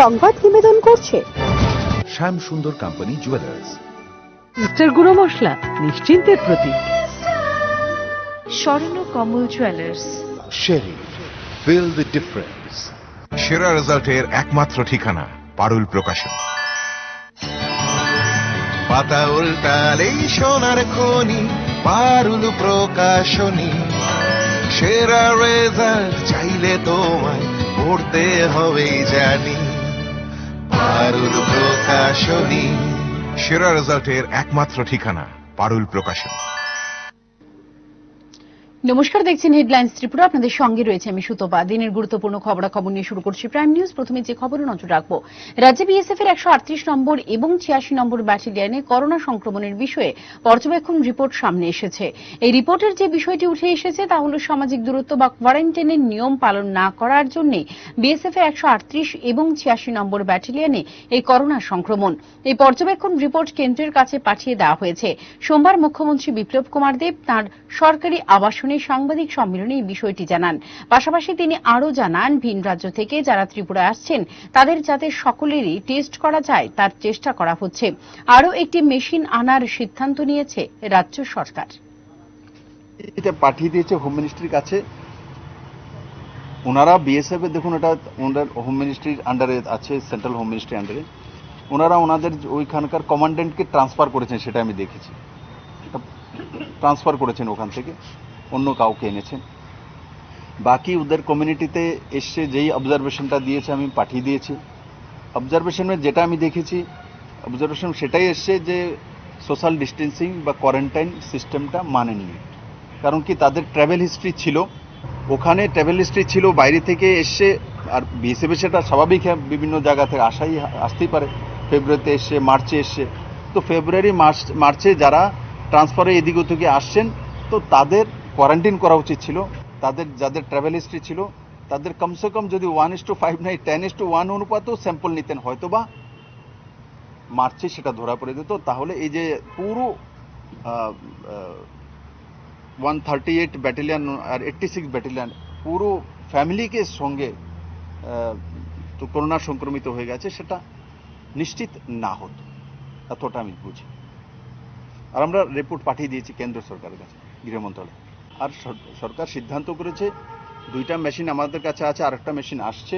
সংবাদ নিবেদন করছে শ্যাম সুন্দর কোম্পানি জুয়েলার্স। মিস্টার গুঁড়ো মশলা নিশ্চিন্তের প্রতীক। স্বর্ণ কমল জুয়েলার্স। শেরি, ফিল দ্য ডিফারেন্স। সেরা রেজাল্টের একমাত্র ঠিকানা পারুল প্রকাশন। পাতা উল্টালেই সোনার খনি পারুল প্রকাশনী। সেরা রেজাল্ট চাইলে তোমায় পড়তে হবেই জানি পারুল প্রকাশনী। সেরা রেজাল্টের একমাত্র ঠিকানা পারুল প্রকাশন। নমস্কার, দেখছেন হেডলাইন্স ত্রিপুরা। আপনাদের সঙ্গে রয়েছে আমি সুতপা। দিনের গুরুত্বপূর্ণ খবরাখবর নিয়ে শুরু করছি প্রাইম নিউজ। প্রথমে যে খবরে নজর রাখবো, রাজ্যে বিএসএফ এর 138 নম্বর এবং 86 নম্বর ব্যাটালিয়নে করোনা সংক্রমণের বিষয়ে পর্যবেক্ষণ রিপোর্ট সামনে এসেছে। এই রিপোর্টের যে বিষয়টি উঠে এসেছে তা হল সামাজিক দূরত্ব বা কোয়ারেন্টাইনের নিয়ম পালন না করার জন্য বিএসএফ এর 138 এবং 86 নম্বর ব্যাটালিয়নে এই করোনা সংক্রমণ। এই পর্যবেক্ষণ রিপোর্ট কেন্দ্রের কাছে পাঠিয়ে দেওয়া হয়েছে। সোমবার মুখ্যমন্ত্রী বিপ্লব কুমার দেব তাঁর সরকারি আবাসনে সাংবাদিক সম্মেলনে এই বিষয়টি জানান। পাশাপাশি তিনি আরও জানান, ভিন রাজ্য থেকে যারা ত্রিপুরায় আসছেন তাদের যাতে সকলেরই টেস্ট করা যায় তার চেষ্টা করা হচ্ছে। আরও একটি মেশিন আনার সিদ্ধান্ত নিয়েছে রাজ্য সরকার। এটা পাঠিয়ে দিয়েছে হোম মিনিস্ট্রির কাছে। ওনারা বিএসএফ এর, দেখুন এটা ওনার হোম মিনিস্ট্রির আন্ডারে আছে, সেন্ট্রাল হোম মিনিস্ট্রির আন্ডারে। ওনারা ওনাদের ওইখানকার কমান্ডেন্টকে ট্রান্সফার করেছেন, সেটা আমি দেখেছি। ট্রান্সফার করেছেন ওখান থেকে, অন্য কাউকে এনেছেন। বাকি ওদের কমিউনিটিতে এসে যেই অবজারভেশনটা দিয়েছে আমি পাঠিয়ে দিয়েছি। অবজারভেশনে যেটা আমি দেখেছি, অবজারভেশন সেটাই এসছে যে সোশ্যাল ডিস্টেন্সিং বা কোয়ারেন্টাইন সিস্টেমটা মানেননি। কারণ কি, তাদের ট্রাভেল হিস্ট্রি ছিল, ওখানে ট্রাভেল হিস্ট্রি ছিল, বাইরে থেকে এসছে। আর বিএসএফ সেটা স্বাভাবিক, বিভিন্ন জায়গা থেকে আসতেই পারে। ফেব্রুয়ারিতে এসছে, মার্চে এসছে। তো ফেব্রুয়ারি মার্চে যারা ট্রান্সফারে এদিক থেকে আসছেন, তো তাদের কোয়ারেন্টাইন করা উচিত ছিল। তাদের যাদের ট্রাভেল হিস্ট্রি ছিল তাদের কমসে কম যদি 1:5 নাই 10:1 অনুপাতেও স্যাম্পল নিতেন, হয়তোবা মার্চে সেটা ধরা পড়ে যেত। তাহলে এই যে পুরো 138 ব্যাটালিয়ন আর 86 ব্যাটালিয়ন পুরো ফ্যামিলিকে সঙ্গে তো করোনা সংক্রমিত হয়ে গেছে, সেটা নিশ্চিত না হতো, এতটা আমি বুঝি। আর আমরা রিপোর্ট পাঠিয়ে দিয়েছি কেন্দ্র সরকারের কাছে, গৃহ মন্ত্রণালয়। আর সরকার সিদ্ধান্ত করেছে, 2টা মেশিন আমাদের কাছে আছে, আরেকটা মেশিন আসছে।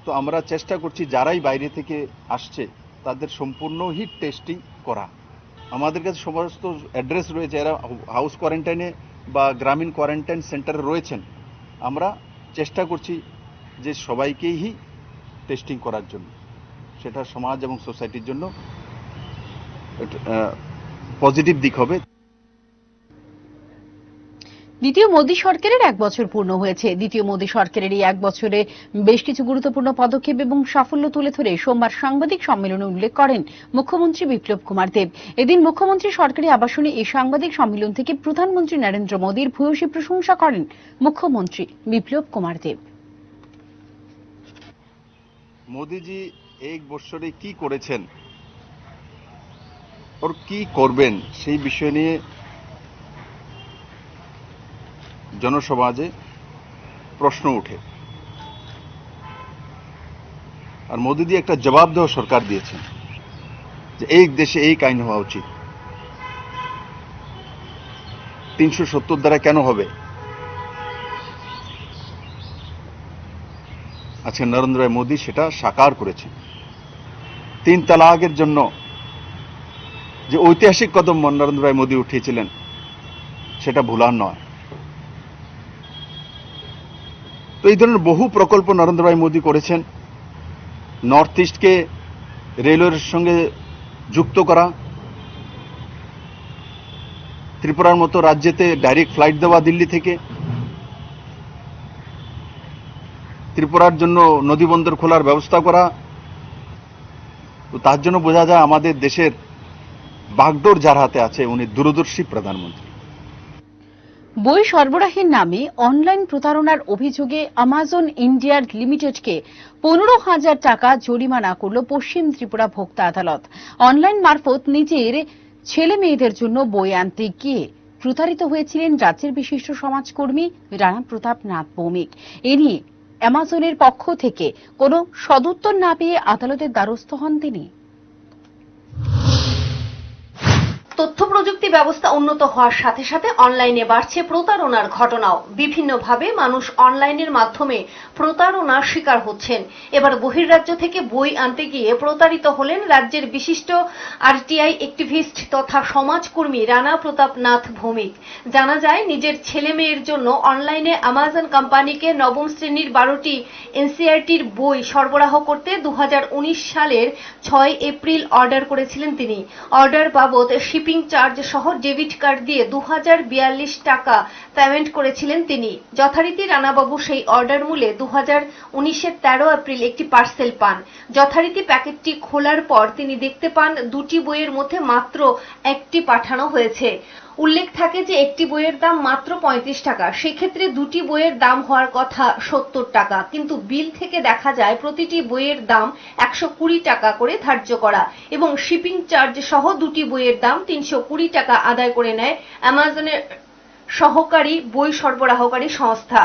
তো আমরা চেষ্টা করছি যারাই বাইরে থেকে আসছে তাদের সম্পূর্ণ হিট টেস্টিং করা। আমাদের কাছে সমস্ত অ্যাড্রেস রয়েছে, এরা হাউস কোয়ারেন্টাইনে বা গ্রামীণ কোয়ারেন্টাইন সেন্টারে রয়েছেন। আমরা চেষ্টা করছি যে সবাইকেই টেস্টিং করার জন্য, সেটা সমাজ এবং সোসাইটির জন্য পজিটিভ দিক হবে। দ্বিতীয় মোদী সরকারের 1 বছর পূর্ণ হয়েছে। দ্বিতীয় মোদী সরকারের এই 1 বছরে বেশ কিছু গুরুত্বপূর্ণ পদক্ষেপ এবং সাফল্য তুলে ধরে সোমবার সাংবাদিক সম্মেলনে উল্লেখ করেন মুখ্যমন্ত্রী বিপ্লব কুমার দেব। এদিন মুখ্যমন্ত্রী সরকারি আবাসনে এই সাংবাদিক সম্মেলন থেকে প্রধানমন্ত্রী নরেন্দ্র মোদীর ভূয়সী প্রশংসা করেন মুখ্যমন্ত্রী বিপ্লব কুমার দেব। মোদীজি এই বছরে কি করেছেন আর কি করবেন সেই বিষয় নিয়ে জনসমাজে প্রশ্ন ওঠে। আর মোদীজি একটা জবাবদেহ সরকার দিয়েছেন যে এই দেশে এই আইন হওয়া উচিত। 370 দ্বারা কেন হবে? আজকে নরেন্দ্র ভাই মোদী সেটা সাকার করেছেন। 3 তালাকের জন্য যে ঐতিহাসিক কদম নরেন্দ্র ভাই মোদী উঠিয়েছিলেন, সেটা ভুলার নয়। তো এই ধরনের বহু প্রকল্প নরেন্দ্র ভাই মোদী করেছেন। নর্থ ইস্টকে রেলওয়ের সঙ্গে যুক্ত করা, ত্রিপুরার মতো রাজ্যেতে ডাইরেক্ট ফ্লাইট দেওয়া দিল্লি থেকে, ত্রিপুরার জন্য নদীবন্দর খোলার ব্যবস্থা করা। তো তার জন্য বোঝা যায় আমাদের দেশের বাগডোর যার হাতে আছে উনি দূরদর্শী প্রধানমন্ত্রী। বই সরবরাহের নামে অনলাইন প্রতারণার অভিযোগে আমাজন ইন্ডিয়া লিমিটেডকে 15,000 টাকা জরিমানা করল পশ্চিম ত্রিপুরা ভোক্তা আদালত। অনলাইন মারফত নিজের ছেলে মেয়েদের জন্য বই আনতে গিয়ে প্রতারিত হয়েছিলেন রাজ্যের বিশিষ্ট সমাজকর্মী রানা প্রতাপ নাথ ভৌমিক। এ নিয়ে অ্যামাজনের পক্ষ থেকে কোনো সদুত্তর না পেয়ে আদালতের দ্বারস্থ হন তিনি। তথ্য প্রযুক্তি ব্যবস্থা উন্নত হওয়ার সাথে সাথে অনলাইনে বাড়ছে প্রতারণার ঘটনাও। বিভিন্নভাবে মানুষ অনলাইনের মাধ্যমে প্রতারণার শিকার হচ্ছেন। এবার বহির্রাজ্য থেকে বই আনতে গিয়ে প্রতারিত হলেন রাজ্যের বিশিষ্ট আরটিআই অ্যাক্টিভিস্ট তথা সমাজকর্মী রানা প্রতাপ নাথ ভৌমিক। জানা যায়, নিজের ছেলে মেয়ের জন্য অনলাইনে অ্যামাজন কোম্পানিকে নবম শ্রেণীর 12টি এনসিইআরটির বই সরবরাহ করতে 2019 সালের 6 এপ্রিল অর্ডার করেছিলেন তিনি। অর্ডার বাবদ শিপিং চার্জ সহ ডেবিট কার্ড দিয়ে 2042 টাকা পেমেন্ট করেছিলেন তিনি। যথারীতি রানাবাবু সেই অর্ডার মূল্যে 2019-এর 13 এপ্রিল একটি পার্সেল পান। যথারীতি প্যাকেটটি খোলার পর তিনি দেখতে পান দুটি বইয়ের মধ্যে মাত্র একটি পাঠানো হয়েছে। উল্লেখ থাকে যে একটি বইয়ের দাম মাত্র 35 টাকা, সেক্ষেত্রে দুটি বইয়ের দাম হওয়ার কথা 70 টাকা, কিন্তু বিল থেকে দেখা যায় প্রতিটি বইয়ের দাম 120 টাকা করে ধার্য করা এবং শিপিং চার্জ সহ দুটি বইয়ের দাম 320 টাকা আদায় করে নেয় অ্যামাজনের সহকারী বই সরবরাহকারী সংস্থা।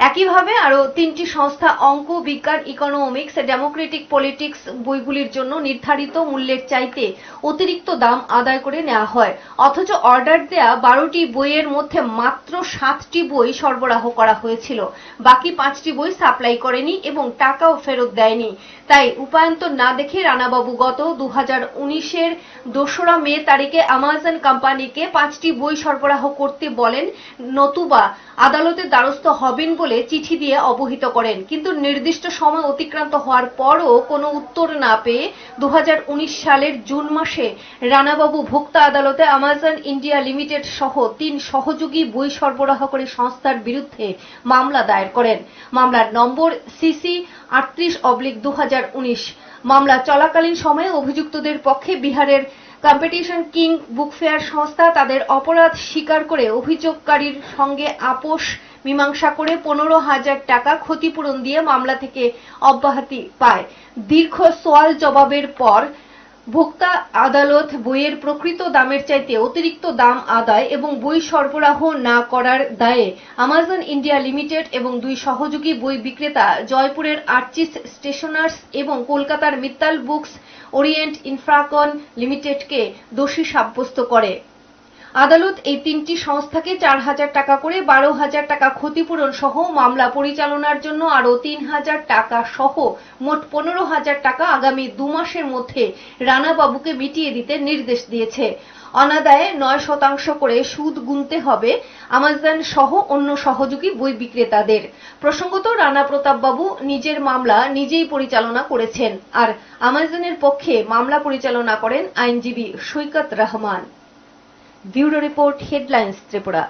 একইভাবে আরো 3টি সংস্থা অঙ্ক, বিজ্ঞান, ইকোনমিক্স, ডেমোক্রেটিক পলিটিক্স বইগুলির জন্য নির্ধারিত মূল্যের চাইতে অতিরিক্ত দাম আদায় করে নেওয়া হয়। অথচ অর্ডার দেয়া 12টি বইয়ের মধ্যে মাত্র 7টি বই সরবরাহ করা হয়েছিল, বাকি 5টি বই সাপ্লাই করেনি এবং টাকাও ফেরত দেয়নি। তাই উপায়ন্তর না দেখে রানাবাবু গত 2019-এর 2রা মে তারিখে অ্যামাজন কোম্পানিকে 5টি বই সরবরাহ করতে বলেন, নতুবা আদালতের দ্বারস্থ হবেন বলে চিঠি দিয়ে অবহিত করেন। কিন্তু নির্দিষ্ট সময় অতিক্রান্ত হওয়ার পরও কোনো উত্তর না পেয়ে 2019 সালের জুন মাসে রানাবাবু ভোক্তা আদালতে অ্যামাজন ইন্ডিয়া লিমিটেড সহ 3 সহযোগী বই সরবরাহকারী সংস্থার বিরুদ্ধে মামলা দায়ের করেন। মামলার নম্বর CC 38/2019। মামলা চলাকালীন সময়ে অভিযুক্তদের পক্ষে বিহারের কম্পিটিশন কিং বুক ফেয়ার সংস্থা তাদের অপরাধ স্বীকার করে অভিযোগকারীর সঙ্গে আপোষ মীমাংসা করে 15,000 টাকা ক্ষতিপূরণ দিয়ে মামলা থেকে অব্যাহতি পায়। দীর্ঘ সওয়াল জবাবের পর ভোক্তা আদালত বইয়ের প্রকৃত দামের চাইতে অতিরিক্ত দাম আদায় এবং বই সরবরাহ না করার দায়ে অ্যামাজন ইন্ডিয়া লিমিটেড এবং 2 সহযোগী বই বিক্রেতা জয়পুরের আর্চিস স্টেশনার্স এবং কলকাতার মিত্তাল বুকস ওরিয়েন্ট ইনফ্রাকন লিমিটেডকে দোষী সাব্যস্ত করে। আদালত এই 3টি সংস্থাকে 4,000 টাকা করে 12,000 টাকা ক্ষতিপূরণ সহ মামলা পরিচালনার জন্য আরো 3,000 টাকা সহ মোট 15,000 টাকা আগামী 2 মাসের মধ্যে রানাবাবুকে মিটিয়ে দিতে নির্দেশ দিয়েছে। অনাদায়ে 9% করে সুদ গুনতে হবে অ্যামাজন সহ অন্য সহযোগী বই বিক্রেতাদের। প্রসঙ্গত, রানা প্রতাপ বাবু নিজের মামলা নিজেই পরিচালনা করেছেন, আর অ্যামাজনের পক্ষে মামলা পরিচালনা করেন আইনজীবী Saikat Rahman. Bureau report, headlines Tripura.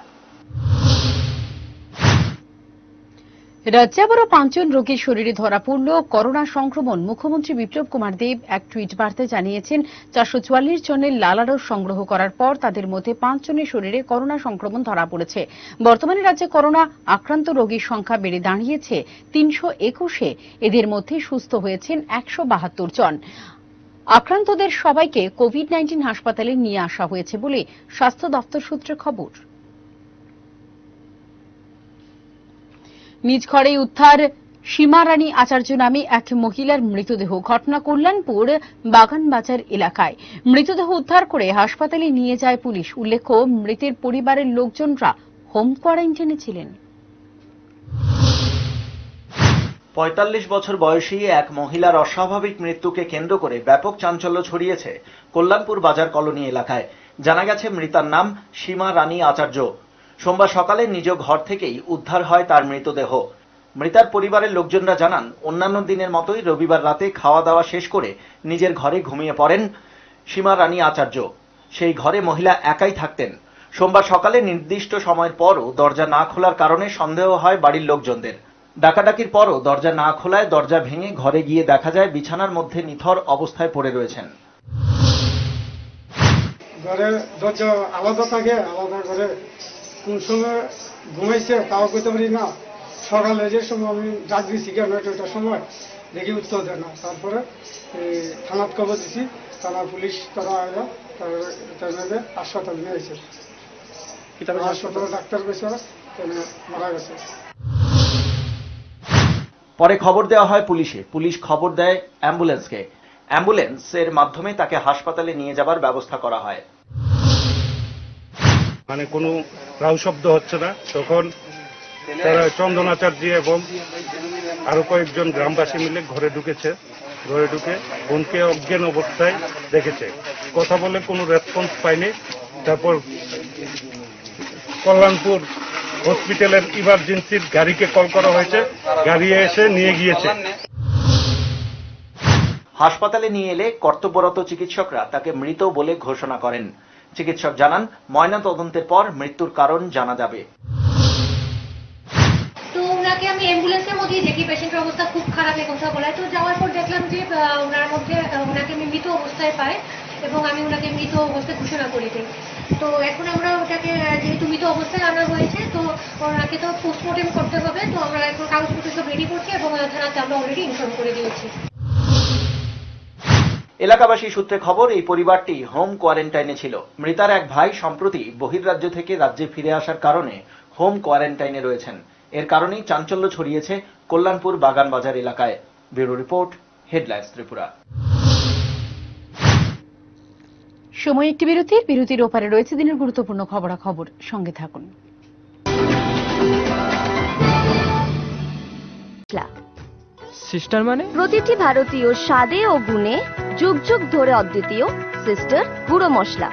রাজ্যে আবারও 5 জন রোগীর শরীরে ধরা পড়ল করোনা সংক্রমণ। মুখ্যমন্ত্রী বিপ্লব কুমার দেব এক টুইট বার্তায় জানিয়েছেন, 444 জনের লালারস সংগ্রহ করার পর তাদের মধ্যে 5 জনের শরীরে করোনা সংক্রমণ ধরা পড়েছে। বর্তমানে রাজ্যে করোনা আক্রান্ত রোগীর সংখ্যা বেড়ে দাঁড়িয়েছে 321-এ। এদের মধ্যে সুস্থ হয়েছেন 172 জন। আক্রান্তদের সবাইকে কোভিড-19 হাসপাতালে নিয়ে আসা হয়েছে বলে স্বাস্থ্য দপ্তর সূত্রে খবর। নিজ ঘরেই উদ্ধার সীমা রানী আচার্য নামে এক মহিলার মৃতদেহ। ঘটনা কল্যাণপুর বাগানবাজার এলাকায়। মৃতদেহ উদ্ধার করে হাসপাতালে নিয়ে যায় পুলিশ। উল্লেখ্য, মৃতের পরিবারের লোকজনরা হোম কোয়ারেন্টাইনে ছিলেন। 45 বছর বয়সী এক মহিলার অস্বাভাবিক মৃত্যুকে কেন্দ্র করে ব্যাপক চাঞ্চল্য ছড়িয়েছে কল্যাণপুর বাজার কলোনি এলাকায়। জানা গেছে, মৃতার নাম সীমা রানী আচার্য। সোমবার সকালে নিজ ঘর থেকেই উদ্ধার হয় তার মৃতদেহ। মৃতার পরিবারের লোকজনরা জানান, অন্যান্য দিনের মতোই রবিবার রাতে খাওয়া দাওয়া শেষ করে নিজের ঘরে ঘুমিয়ে পড়েন সীমা রানী আচার্য। সেই ঘরে মহিলা একাই থাকতেন। সোমবার সকালে নির্দিষ্ট সময়ের পরও দরজা না খোলার কারণে সন্দেহ হয় বাড়ির লোকজনদের। ডাকাডাকির পরও দরজা না খোলায় দরজা ভেঙে ঘরে গিয়ে দেখা যায় বিছানার মধ্যে নিথর অবস্থায় পড়ে রয়েছেন। ঘরে দরজা আলাদা থাকে, আলাদা করে কোন সময় ঘুমাইছে তাও করতে পারি না। সকালে যে সময় আমি ডাক দিয়েছি 9টার সময়, দেখি উত্তর দেয় না। তারপরে থানাত খবর দিছি, থানা পুলিশ তারা আয়া তার হাসপাতালে নিয়ে এসেছে। হাসপাতালে ডাক্তার গেছে, মারা গেছে। পরে খবর দেওয়া হয় পুলিশে। পুলিশ খবর দেয় অ্যাম্বুলেন্সকে। অ্যাম্বুলেন্সের মাধ্যমে তাকে হাসপাতালে নিয়ে যাবার ব্যবস্থা করা হয়। মানে কোনো রাউ শব্দ হচ্ছে না, তখন তারা চন্দনাচার্য এবং আরো কয়েকজন গ্রামবাসী মিলে ঘরে ঢুকেছে। ঘরে ঢুকে বোনকে অজ্ঞান অবস্থায় দেখেছে, কথা বলে কোনো রেসপন্স পায়নি। তারপর কল্যাণপুর হসপিটালের ইমার্জেন্সির গাড়িকে কল করা হয়েছে, গাড়ি এসে নিয়ে গিয়েছে। হাসপাতালে নিয়ে এলে কর্তব্যরত চিকিৎসকরা তাকে মৃত বলে ঘোষণা করেন। চিকিৎসক জানান, ময়নাতদন্তের পর মৃত্যুর কারণ জানা যাবে। তো ওনাকে আমি অ্যাম্বুলেন্সের মধ্যে দেখি, পেশেন্টের অবস্থা খুব খারাপ এই কথা বলায়। তো যাওয়ার পর দেখলাম যে ওনাকে আমি মৃত অবস্থায় পাই এবং আমি ওনাকে মৃত অবস্থায় ঘোষণা করে দিই। তো এখন আমরা ওটাকে যেহেতু মৃত অবস্থায় আনা হয়েছে, তো ওনাকে তো পোস্টমর্টেম করতে হবে। তো আমরা এখন কাগজপত্র সব রেডি করছি এবং থানাতে আমরা অলরেডি ইনফর্ম করে দিয়েছি। এলাকাবাসী সূত্রে খবর, এই পরিবারটি হোম কোয়ারেন্টাইনে ছিল। মৃতার এক ভাই সম্প্রতি বহির্রাজ্য থেকে রাজ্যে ফিরে আসার কারণে হোম কোয়ারেন্টাইনে রয়েছেন। এর কারণেই চাঞ্চল্য ছড়িয়েছে কল্যাণপুর বাগানবাজার এলাকায়। Bureau report, headlines Tripura. সময় একটি বিরতির ওপারে রয়েছে দিনের গুরুত্বপূর্ণ খবরাখবর। সঙ্গে থাকুন। সিস্টার মানে প্রতিটি ভারতীয় স্বাদে ও গুণে যুগ যুগ ধরে অদ্বিতীয় সিস্টার গুঁড়ো মশলা।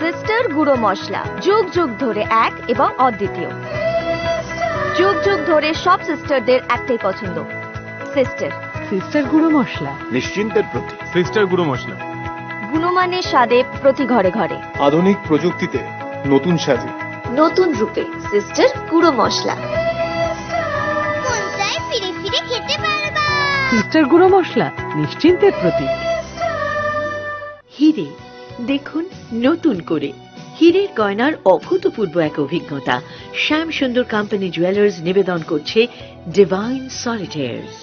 সিস্টার গুঁড়ো মশলা যুগ যুগ ধরে এক এবং অদ্বিতীয়। যুগ যুগ ধরে সব সিস্টারদের একটাই পছন্দ, সিস্টার গুঁড়ো মশলা। নিশ্চিন্তের প্রতীক। সিস্টার গুঁড়ো মশলা, গুণমানের স্বাদে প্রতি ঘরে ঘরে, আধুনিক প্রযুক্তিতে নতুন সাজে, নতুন রূপে সিস্টার গুঁড়ো মশলা। ফিরে ফিরে খেতে পারবা। সিস্টার গুঁড়ো মশলা নিশ্চিন্তের প্রতীক। হিরে দেখুন নতুন করে। হীরের গয়নার অভূতপূর্ব এক অভিজ্ঞতা শ্যাম সুন্দর কোম্পানি জুয়েলার্স নিবেদন করছে ডিভাইন সলিটেয়ার্স।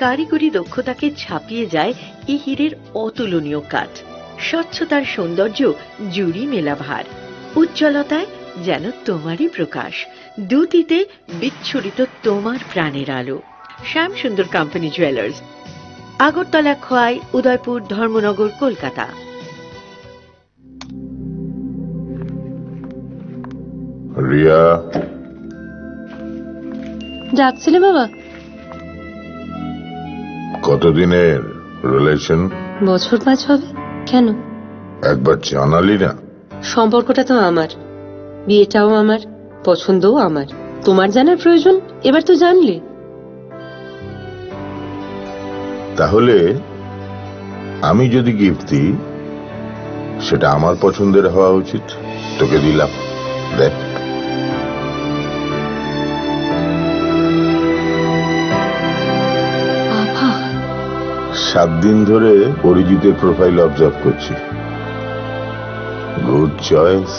কারিগরি দক্ষতাকে ছাপিয়ে যায় এই হীরের অতুলনীয় কাঠ। স্বচ্ছতার সৌন্দর্য জুড়ি মেলা ভার, উজ্জ্বলতায় যেন তোমারই প্রকাশ, দুটিতে বিচ্ছুরিত তোমার প্রাণের আলো। শ্যাম সুন্দর কোম্পানি জুয়েলার্স, আগরতলা, খোয়াই, উদয়পুর, ধর্মনগর, কলকাতা। রিয়া, ডাকছিলে বাবা? কতদিনের রিলেশন? বছর 5 হবে। কেন? একবার জানালি না? সম্পর্কটা তো আমার, বিয়েটাও আমার, পছন্দও আমার। তোমার জানার প্রয়োজন, এবার তো জানলে। তাহলে আমি যদি গিফট দিই, সেটা আমার পছন্দের হওয়া উচিত। তোকে দিলাম, দেখ। বাবা, 7 দিন ধরে অরিজিতের প্রোফাইল অবজার্ভ করছি। Good choice.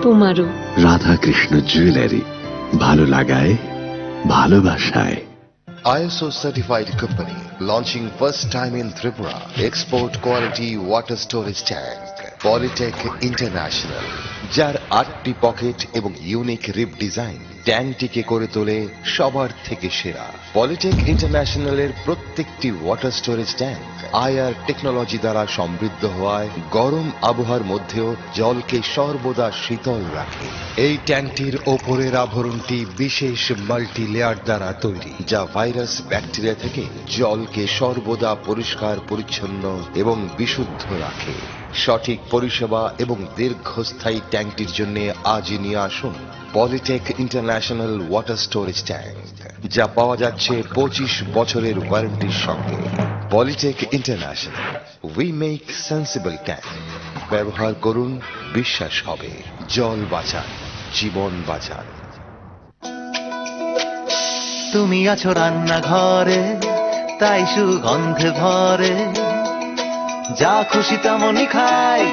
তোমারও। রাধাকৃষ্ণ জুয়েলারি, ভালো লাগায় ভালোবাসায়। ISO certified company launching first time in Tripura. Export quality water storage tank. Polytech International. যার 8টি পকেট এবং ইউনিক রিপ ডিজাইন ট্যাঙ্কটিকে করে তোলে সবার থেকে সেরা। পলিটেক ইন্টারন্যাশনালের প্রত্যেকটি water storage tank IR technology দ্বারা সমৃদ্ধ হওয়ায় গরম আবহাওয়ার মধ্যেও জলকে সর্বদা শীতল রাখে। এই ট্যাঙ্কটির ওপরের আবরণটি বিশেষ মাল্টি লেয়ার দ্বারা তৈরি, যা ভাইরাস ব্যাকটেরিয়া থেকে জলকে সর্বদা পরিষ্কার পরিচ্ছন্ন এবং বিশুদ্ধ রাখে। সঠিক পরিষেবা এবং দীর্ঘস্থায়ী ট্যাঙ্কটির জন্য আজই নিয়ে আসুন Polytech international water storage tank, যা পাওয়া যাচ্ছে 25 বছরের ওয়ারেন্টির সঙ্গে। Polytech international, we make sensible tank. ব্যবহার করুন, বিশ্বাস হবে। জল বাঁচান, জীবন বাঁচান। তুমি আছো রান্নাঘরে, তাই সুগন্ধে ভরে, যা খুশি তেমনই খাই,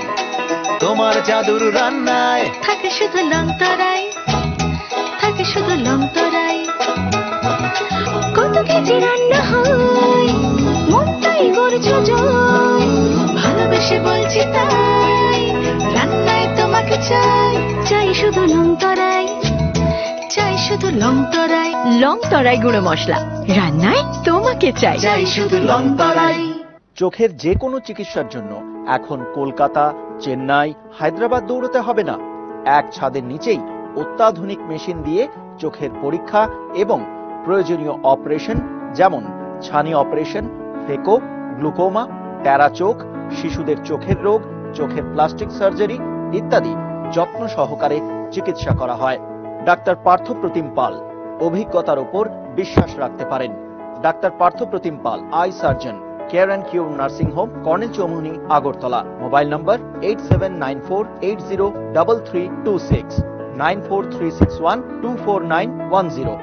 তোমার জাদুর রান্নায় থাকে শুধু লংতরাই, থাকে শুধু লংতরাই। কত কেজি রান্না হয়, মনটাই করছো জয়। ভালোবেসে বলছি তাই, রান্নায় তোমাকে চাই। চাই শুধু লং তরাই, চাই শুধু লং তরাই। লং তরাই গুঁড়ো মশলা, রান্নায় তোমাকে চাই। চাই শুধু লং তরাই। চোখের যে কোনো চিকিৎসার জন্য এখন কলকাতা, চেন্নাই, হায়দ্রাবাদ দৌড়তে হবে না। এক ছাদের নিচেই অত্যাধুনিক মেশিন দিয়ে চোখের পরীক্ষা এবং প্রয়োজনীয় অপারেশন যেমন ছানি অপারেশন, ফেকো, গ্লুকোমা, টেরা চোখ, শিশুদের চোখের রোগ, চোখের প্লাস্টিক সার্জারি ইত্যাদি যত্ন সহকারে চিকিৎসা করা হয়। ডাক্তার পার্থপ্রতিম পাল, অভিজ্ঞতার উপর বিশ্বাস রাখতে পারেন। Doctor Parthapratim Pal, eye surgeon, care and cure nursing home, colonel Chowmuhani, Agartala. Mobile number 8794803326, 9436124910।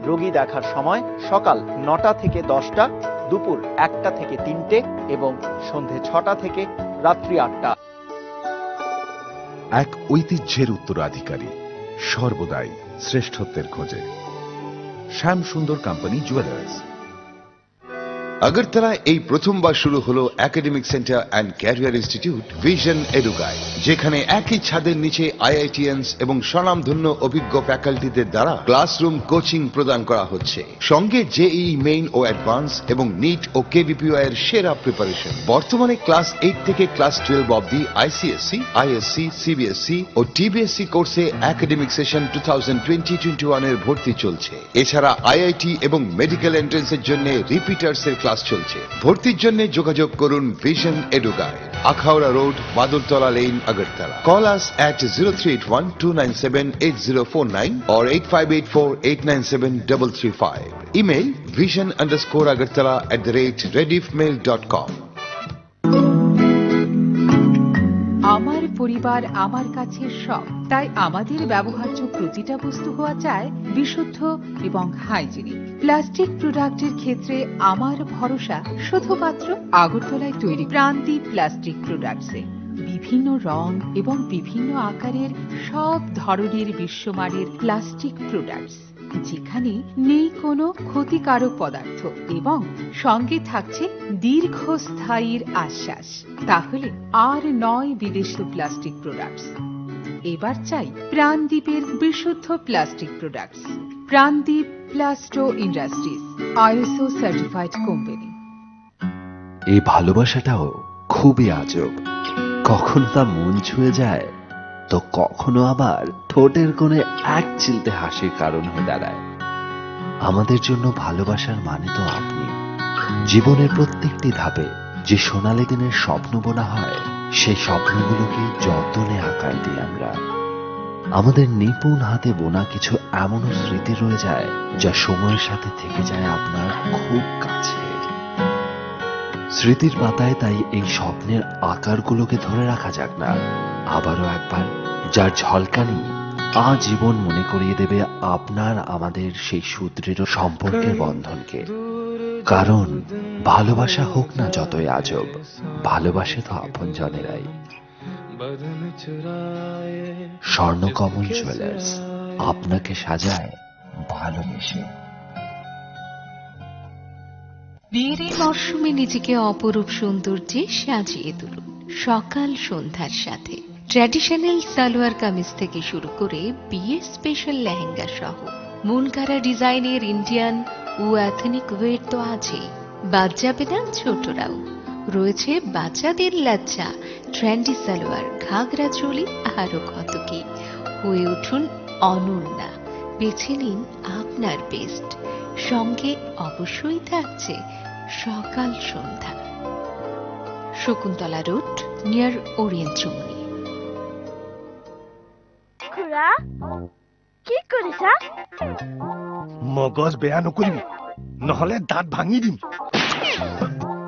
রোগী দেখার সময় সকাল 9টা থেকে 10টা, দুপুর 1টা থেকে 3টে এবং সন্ধে 6টা থেকে রাত্রি 8টা। এক ঐতিহ্যের উত্তরাধিকারী, সর্বদাই শ্রেষ্ঠত্বের খোঁজে। শ্যাম সুন্দর কোম্পানি জুয়েলার্স। আগরতলায় এই প্রথমবার শুরু হলো academic centre and career institute vision এডুকাই, যেখানে একই ছাদের নিচে আইআইটিএনস এবং স্বনামধন্য অভিজ্ঞ ফ্যাকাল্টিদের দ্বারা ক্লাসরুম কোচিং প্রদান করা হচ্ছে। সঙ্গে জেইই মেইন ও অ্যাডভান্স এবং নিট ও কেভিপিওআই এর সেরা প্রিপারেশন। বর্তমানে ক্লাস 8 থেকে ক্লাস 12 অবধি আইসিএসসি, আইএসসি, সিবিএসসি ও টিবিএসসি কোর্সে একাডেমিক সেশন 2020-21 এর ভর্তি চলছে। এছাড়া আইআইটি এবং মেডিকেল এন্ট্রান্সের জন্য রিপিটার্স এর ক্লাস চলছে। ভর্তির জন্য যোগাযোগ করুন ভিশন এডুকাই, Akhaura road, Badurtala lane, Agartala. Call us at 0381-297-8049 or 8584-897-335. Email vision_agartala@rediffmail.com. আমার পরিবার আমার কাছে সব, তাই আমাদের ব্যবহার্য প্রতিটা বস্তু হওয়া চাই বিশুদ্ধ এবং হাইজিনিক। প্লাস্টিক প্রোডাক্টের ক্ষেত্রে আমার ভরসা শুধুমাত্র আগরতলায় তৈরি প্রান্তি প্লাস্টিক প্রোডাক্টসে। বিভিন্ন রং এবং বিভিন্ন আকারের সব ধরনের বিশ্বমানের প্লাস্টিক প্রোডাক্টস, যেখানে নেই কোনো ক্ষতিকারক পদার্থ এবং সঙ্গে থাকছে দীর্ঘস্থায়ীর আশ্বাস। তাহলে আর নয় বিদেশি প্লাস্টিক প্রোডাক্টস, এবার চাই প্রাণদ্বীপের বিশুদ্ধ plastic products. Prandweep Plasto industries, ISO certified company. এই ভালোবাসাটাও খুবই আজব, কখনো তা মন ছুঁয়ে যায় তো কখনো আবার ঠোঁটের কোণে এক চিলতে হাসির কারণ হয়ে দাঁড়ায়। আমাদের জন্য ভালোবাসার মানে তো আপনি। জীবনের প্রত্যেকটি ধাপে যে সোনালী দিনের স্বপ্ন বোনা হয়, সেই স্বপ্নগুলোকে যতনে আকার দিই আমরা। আমাদের নিপুণ হাতে বোনা কিছু এমনও স্মৃতি রয়ে যায় যা সময়ের সাথে থেকে যায় আপনার খুব কাছে। স্মৃতির পাতায় তাই এই স্বপ্নের আকারগুলোকে ধরে রাখা যাক না আবারও একবার, যার ঝলকানি আজীবন মনে করিয়ে দেবে আপনার আমাদের সেই সুদৃঢ় সম্পর্কের বন্ধনকে। কারণ ভালোবাসা হোক না যতই আজব, ভালোবাসে তো আপনজনেরাই। স্বর্ণকমল জুয়েলার্স আপনাকে সাজায় ভালোবেসে। বিয়ের এই মরশুমে নিজেকে অপরূপ সৌন্দর্যে সাজিয়ে তুলুন সকাল সন্ধ্যার সাথে। ট্র্যাডিশনাল সালোয়ার কামিজ থেকে শুরু করে বিয়ে স্পেশাল লেহেঙ্গা সহ মন কাড়া ডিজাইনের ইন্ডিয়ান ও এথনিক ওয়্যার তো আছেই, বাদ যাবে না ছোটরাও। রয়েছে বাচ্চাদের লাচ্চা, ট্রেন্ডি সালোয়ার, ঘাগরা চোলি, আরো কত কি। হয়ে উঠুন অনন্যা, বেছে নিন আপনার বেস্ট। সঙ্গে অবশ্যই থাকছে সকাল সন্ধ্যা। Shakuntala road, near Orient Chowmuhani. খুড়া কি কৰিছা? মগজ বেয়া নকৰিবি, নহলে দাঁত ভাঙি দিম।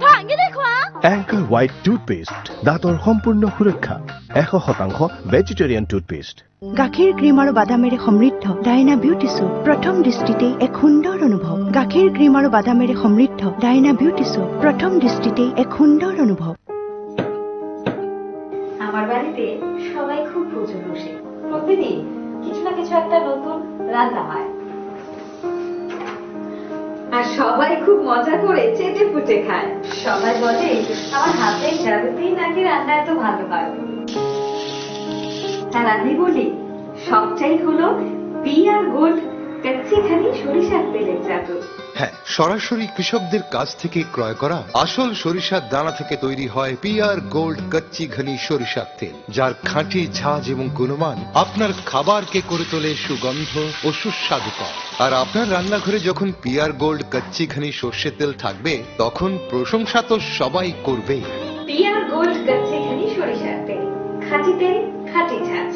ভাঙি দেখুৱা। এংকৰ হোৱাইট টুথপেষ্ট, দাঁতৰ সম্পূৰ্ণ সুৰক্ষা, 100% ভেজিটেৰিয়ান টুথপেষ্ট। গাখীৰ ক্ৰীম আৰু বাদামেৰে সমৃদ্ধ ডাইনা বিউটি সোপ, প্ৰথম দৃষ্টিতে এক সুন্দৰ অনুভৱ। গাখীৰ ক্ৰীম আৰু বাদামেৰে সমৃদ্ধ ডাইনা বিউটি সোপ, প্ৰথম দৃষ্টিতে এক সুন্দৰ অনুভৱ। আমার বাড়িতে সবাই খুব পুজো বসে, প্রতিদিন কিছু না কিছু একটা নতুন রান্না হয়, আর সবাই খুব মজা করে চেটে পুটে খায়। সবাই বলে আমার হাতের জাদুতেই নাকি রান্না এত ভালো হয়। আর আমি বলি সবটাই হলো পিআর গোল্ড কচ্চিখানি সরিষার তেলের জাদু। হ্যাঁ, সরাসরি কৃষকদের কাছ থেকে ক্রয় করা আসল সরিষার দানা থেকে তৈরি হয় পিআর গোল্ড কচ্চি ঘনি সরিষার তেল, যার খাঁটি ঝাঁজ এবং গুণমান আপনার খাবারকে করে তোলে সুগন্ধ ও সুস্বাদুকর। আর আপনার রান্নাঘরে যখন পিআর গোল্ড কচ্চি ঘনি সর্ষের তেল থাকবে, তখন প্রশংসা তো সবাই করবেই। পিআর গোল্ড কচ্চিখানি সরিষার তেল, খাঁটি তেল, খাঁটি ঝাঁজ।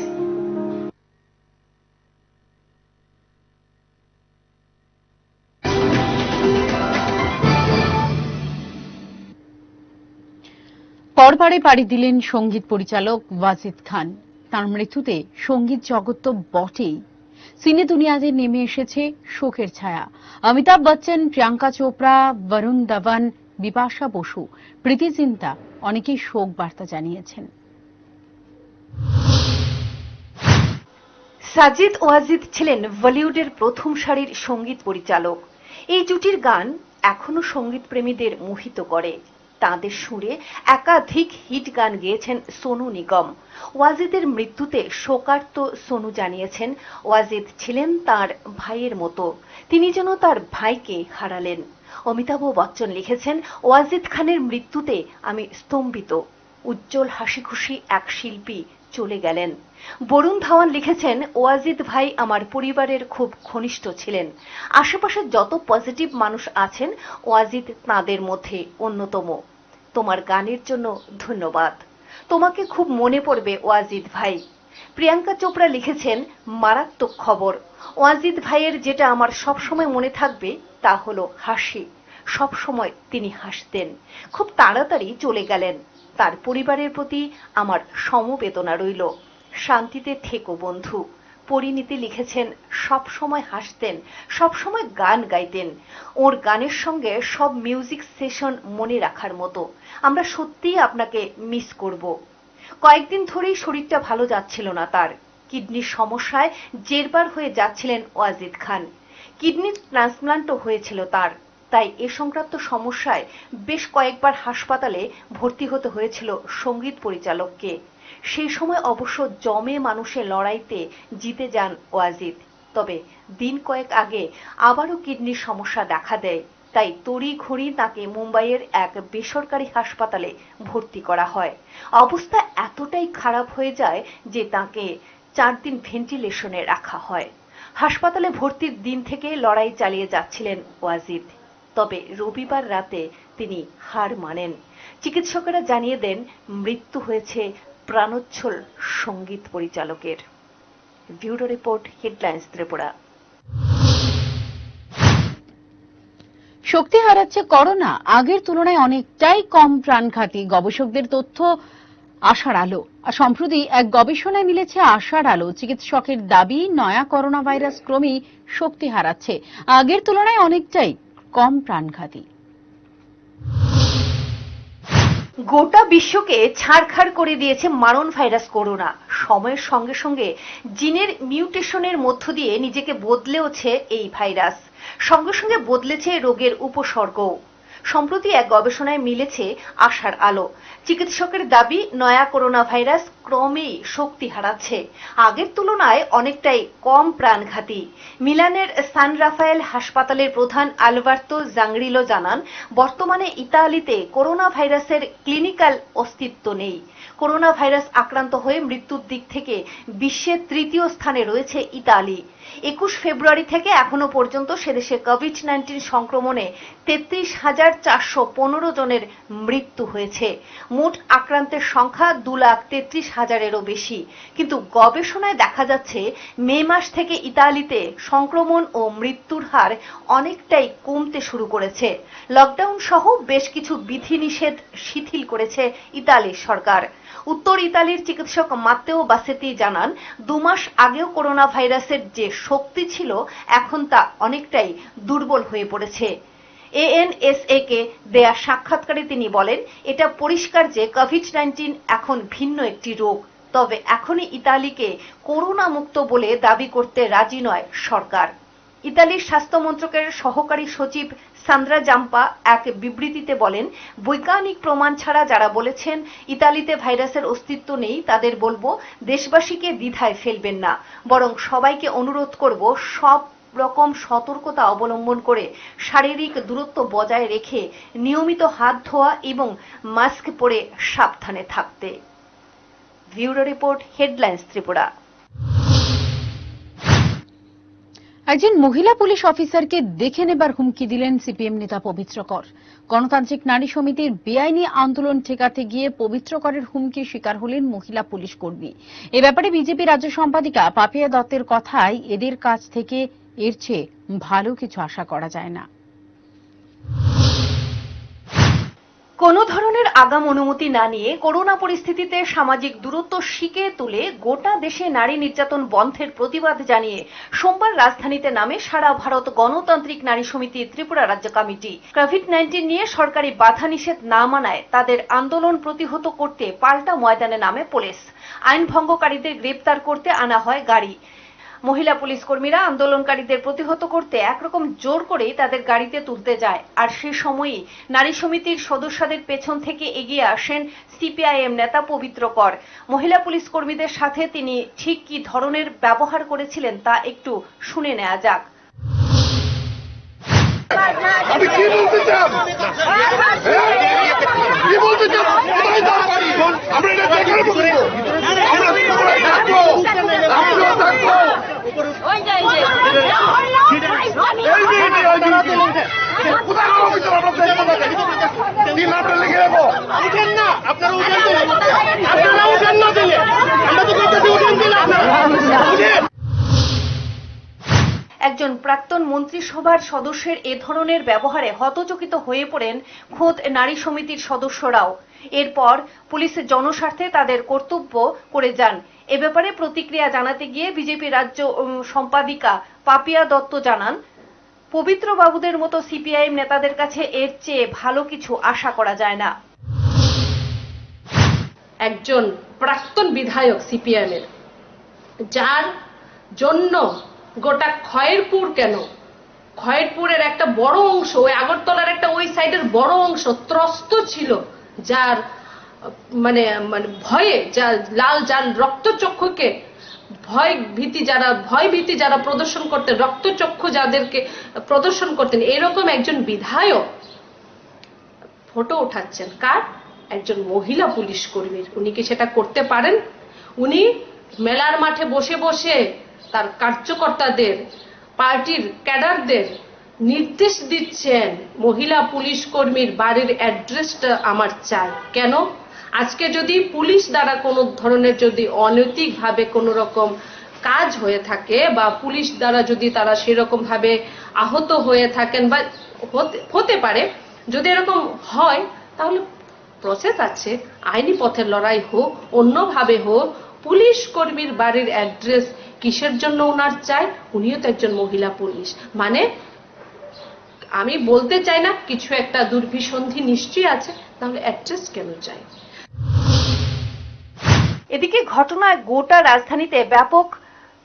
পরপারে পাড়ি দিলেন সঙ্গীত পরিচালক ওয়াজিদ খান। তার মৃত্যুতে সঙ্গীত জগৎ তো বটেই, সিনে দুনিয়াতে নেমে এসেছে শোকের ছায়া। অমিতাভ বচ্চন, প্রিয়াঙ্কা চোপড়া, বরুণ ধবন, বিপাশা বসু, প্রীতি জিন্তা অনেকেই শোক বার্তা জানিয়েছেন। সাজিদ ওয়াজিদ ছিলেন বলিউডের প্রথম সারির সঙ্গীত পরিচালক। এই জুটির গান এখনো সঙ্গীত প্রেমীদের মোহিত করে। তাঁদের সুরে একাধিক হিট গান গেয়েছেন সোনু নিগম। ওয়াজিদের মৃত্যুতে শোকার্ত সোনু জানিয়েছেন, ওয়াজিদ ছিলেন তার ভাইয়ের মতো, তিনি যেন তার ভাইকে হারালেন। অমিতাভ বচ্চন লিখেছেন, ওয়াজিদ খানের মৃত্যুতে আমি স্তম্ভিত, উজ্জ্বল হাসিখুশি এক শিল্পী চলে গেলেন। বরুণ ধাওয়ান লিখেছেন, ওয়াজিদ ভাই আমার পরিবারের খুব ঘনিষ্ঠ ছিলেন। আশেপাশে যত পজিটিভ মানুষ আছেন, ওয়াজিদ তাঁদের মধ্যে অন্যতম। তোমার গানের জন্য ধন্যবাদ, তোমাকে খুব মনে পড়বে ওয়াজিদ ভাই। প্রিয়াঙ্কা চোপড়া লিখেছেন, মারাত্মক খবর, ওয়াজিদ ভাইয়ের যেটা আমার সবসময় মনে থাকবে তা হলো হাসি। সবসময় তিনি হাসতেন। খুব তাড়াতাড়ি চলে গেলেন। তার পরিবারের প্রতি আমার সমবেদনা রইল। শান্তিতে থেকো বন্ধু। পরিণীতি লিখেছেন, সব সময় হাসতেন, সব সময় গান গাইতেন। ওর গানের সঙ্গে সব মিউজিক সেশন মনে রাখার মতো। আমরা সত্যিই আপনাকে মিস করব। কয়েকদিন ধরেই শরীরটা ভালো যাচ্ছিল না তার। কিডনির সমস্যায় জেরবার হয়ে যাচ্ছিলেন ওয়াজিদ খান। কিডনির ট্রান্সপ্লান্টও হয়েছিল তার। তাই এ সংক্রান্ত সমস্যায় বেশ কয়েকবার হাসপাতালে ভর্তি হতে হয়েছিল সঙ্গীত পরিচালককে। সেই সময় অবশ্য জমে মানুষের লড়াইতে জিতে যান ওয়াজিদ। তবে দিন কয়েক আগে আবারও কিডনির সমস্যা দেখা দেয়। তাই তড়িঘড়ি তাকে মুম্বাইয়ের এক বেসরকারি হাসপাতালে ভর্তি করা হয়। অবস্থা এতটাই খারাপ হয়ে যায় যে তাকে 4 দিন ভেন্টিলেশনে রাখা হয়। হাসপাতালে ভর্তির দিন থেকে লড়াই চালিয়ে যাচ্ছিলেন ওয়াজিদ। তবে রবিবার রাতে তিনি হার মানেন। চিকিৎসকেরা জানিয়ে দেন, মৃত্যু হয়েছে প্রাণোচ্ছল সঙ্গীত পরিচালকের। Bureau report, headlines Tripura. শক্তি হারাচ্ছে করোনা, আগের তুলনায় অনেকটাই কম প্রাণঘাতী। গবেষকদের তথ্য আশার আলো। আর সম্প্রতি এক গবেষণায় মিলেছে আশার আলো। চিকিৎসকের দাবি, নয়া করোনা ভাইরাস ক্রমেই শক্তি হারাচ্ছে, আগের তুলনায় অনেকটাই কম প্রাণঘাতী। গোটা বিশ্বকে ছাড়খাড় করে দিয়েছে মারণ ভাইরাস করোনা। সময়ের সঙ্গে সঙ্গে জিনের মিউটেশনের মধ্য দিয়ে নিজেকে বদলেওছে এই ভাইরাস। সঙ্গে সঙ্গে বদলেছে রোগের উপসর্গও। সম্প্রতি এক গবেষণায় মিলেছে আশার আলো। চিকিৎসকের দাবি, নয়া করোনা ভাইরাস ক্রমেই শক্তি হারাচ্ছে, আগের তুলনায় অনেকটাই কম প্রাণঘাতী। মিলানের সান রাফায়েল হাসপাতালের প্রধান আলবার্তো জাংরিলো জানান, বর্তমানে ইতালিতে করোনা ভাইরাসের ক্লিনিক্যাল অস্তিত্ব নেই। করোনা ভাইরাস আক্রান্ত হয়ে মৃত্যুর দিক থেকে বিশ্বের 3য় স্থানে রয়েছে ইতালি। 21 ফেব্রুয়ারি থেকে এখনো পর্যন্ত সেদেশে কোভিড-19 সংক্রমণে 33,415 জনের মৃত্যু হয়েছে। মোট আক্রান্তের সংখ্যা 2,33,000-এরও বেশি। কিন্তু গবেষণায় দেখা যাচ্ছে, মে মাস থেকে ইতালিতে সংক্রমণ ও মৃত্যুর হার অনেকটাই কমতে শুরু করেছে। লকডাউন সহ বেশ কিছু বিধিনিষেধ শিথিল করেছে ইতালির সরকার। উত্তর ইতালির চিকিৎসক মাত্তেও বাসেতি জানান, 2 মাস আগেও করোনা ভাইরাসের যে শক্তি ছিল, এখন তা অনেকটাই দুর্বল হয়ে পড়েছে। ANSA কে দেয়া সাক্ষাৎকারে তিনি বলেন, এটা পরিষ্কার যে কোভিড-19 এখন ভিন্ন একটি রোগ। তবে এখনই ইতালিকে করোনা মুক্ত বলে দাবি করতে রাজি নয় সরকার। ইতালির স্বাস্থ্য মন্ত্রকের সহকারী সচিব সান্দ্রা জাম্পা এক বিবৃতিতে বলেন, বৈজ্ঞানিক প্রমাণ ছাড়া যারা বলেছেন ইতালিতে ভাইরাসের অস্তিত্ব নেই তাদের বলবো দেশবাসীকে দ্বিধায় ফেলবেন না, বরং সবাইকে অনুরোধ করব সব রকম সতর্কতা অবলম্বন করে শারীরিক দূরত্ব বজায় রেখে নিয়মিত হাত ধোয়া এবং মাস্ক পরে সাবধানে থাকতে। Bureau report, headlines Tripura. একজন মহিলা পুলিশ অফিসারকে দেখে নেবার হুমকি দিলেন সিপিএম নেতা পবিত্র কর। গণতান্ত্রিক নারী সমিতির বেআইনি আন্দোলন ঠেকাতে গিয়ে পবিত্র করের হুমকির শিকার হলেন মহিলা পুলিশ কর্মী। এ ব্যাপারে বিজেপি রাজ্য সম্পাদিকা পাপিয়া দত্তের কথায় এদের কাছ থেকে এর চেয়ে ভালো কিছু আশা করা যায় না। কোনো ধরনের আগাম অনুমতি না নিয়ে করোনা পরিস্থিতিতে সামাজিক দূরত্ব শিখিয়ে তুলে গোটা দেশে নারী নির্যাতন বন্ধের প্রতিবাদ জানিয়ে সোমবার রাজধানীতে নামে সারা ভারত গণতান্ত্রিক নারী সমিতি ত্রিপুরা রাজ্য কমিটি। কোভিড-19 নিয়ে সরকারি বাধা নিষেধ না মানায় তাদের আন্দোলন প্রতিহত করতে পাল্টা ময়দানে নামে পুলিশ। আইন ভঙ্গকারীদের গ্রেপ্তার করতে আনা হয় গাড়ি। মহিলা পুলিশ কর্মীরা আন্দোলনকারীদের প্রতিহত করতে একরকম জোর করেই তাদের গাড়িতে তুলতে যায়, আর সে সময়ই নারী সমিতির সদস্যদের পেছন থেকে এগিয়ে আসেন সিপিআইএম নেতা পবিত্র কর। মহিলা পুলিশ কর্মীদের সাথে তিনি ঠিক কি ধরনের ব্যবহার করেছিলেন তা একটু শুনে নেওয়া যাক। আমি কি বলতে চাই? কি বলতে চাই? আমরা এটা দেখার বলবো, আমরা থাকবো, আমরা থাকবো। একজন প্রাক্তন মন্ত্রিসভার সদস্যের এ ধরনের ব্যবহারে হতচকিত হয়ে পড়েন খোদ নারী সমিতির সদস্যরাও। এরপর পুলিশ জনস্বার্থে তাদের কর্তব্য করে যান। এ ব্যাপারে প্রতিক্রিয়া জানাতে গিয়ে বিজেপি রাজ্য সম্পাদিকা পাপিয়া দত্ত জানান, পবিত্র বাবুদের মতো সিপিআইএম নেতাদের কাছে এর চেয়ে ভালো কিছু আশা করা যায় না। একজন প্রাক্তন বিধায়ক সিপিএম এর, যার জন্য গোটা খয়েরপুর কেন, খয়েরপুরের একটা বড় অংশ, ওই আগরতলার একটা ওই সাইডের বড় অংশ ত্রস্ত ছিল, যার মানে ভয়ে, যার রক্তচক্ষুকে ভয় ভীতি যারা প্রদর্শন করতেন, রক্তচক্ষু যাদেরকে প্রদর্শন করতেন, এরকম একজন বিধায়ক ফটো উঠাচ্ছেন কার? একজন মহিলা পুলিশ কর্মীর। উনি কি সেটা করতে পারেন? উনি মেলার মাঠে বসে বসে তার কার্যকর্তাদের, পার্টির ক্যাডারদের নির্দেশ দিচ্ছেন, মহিলা পুলিশ কর্মীর বাড়ির অ্যাড্রেসটা আমার চাই। কেন? আজকে যদি পুলিশ দ্বারা কোনো ধরনের যদি অনৈতিকভাবে কোনো রকম কাজ হয়ে থাকে, বা পুলিশ দ্বারা যদি তারা সেরকম ভাবে আহত হয়ে থাকেন, বা হতে পারে, যদি এরকম হয়, তাহলে প্রসেস আছে, আইনি পথের লড়াই হোক, অন্যভাবে হোক। পুলিশ কর্মীর বাড়ির অ্যাড্রেস কিসের জন্য ওনার চাই? উনিও তো একজন মহিলা পুলিশ। মানে আমি বলতে চাই না, কিছু একটা দুর্বিসন্ধি নিশ্চয়ই আছে, তাহলে অ্যাড্রেস কেন চাই? এদিকে ঘটনায় গোটা রাজধানীতে ব্যাপক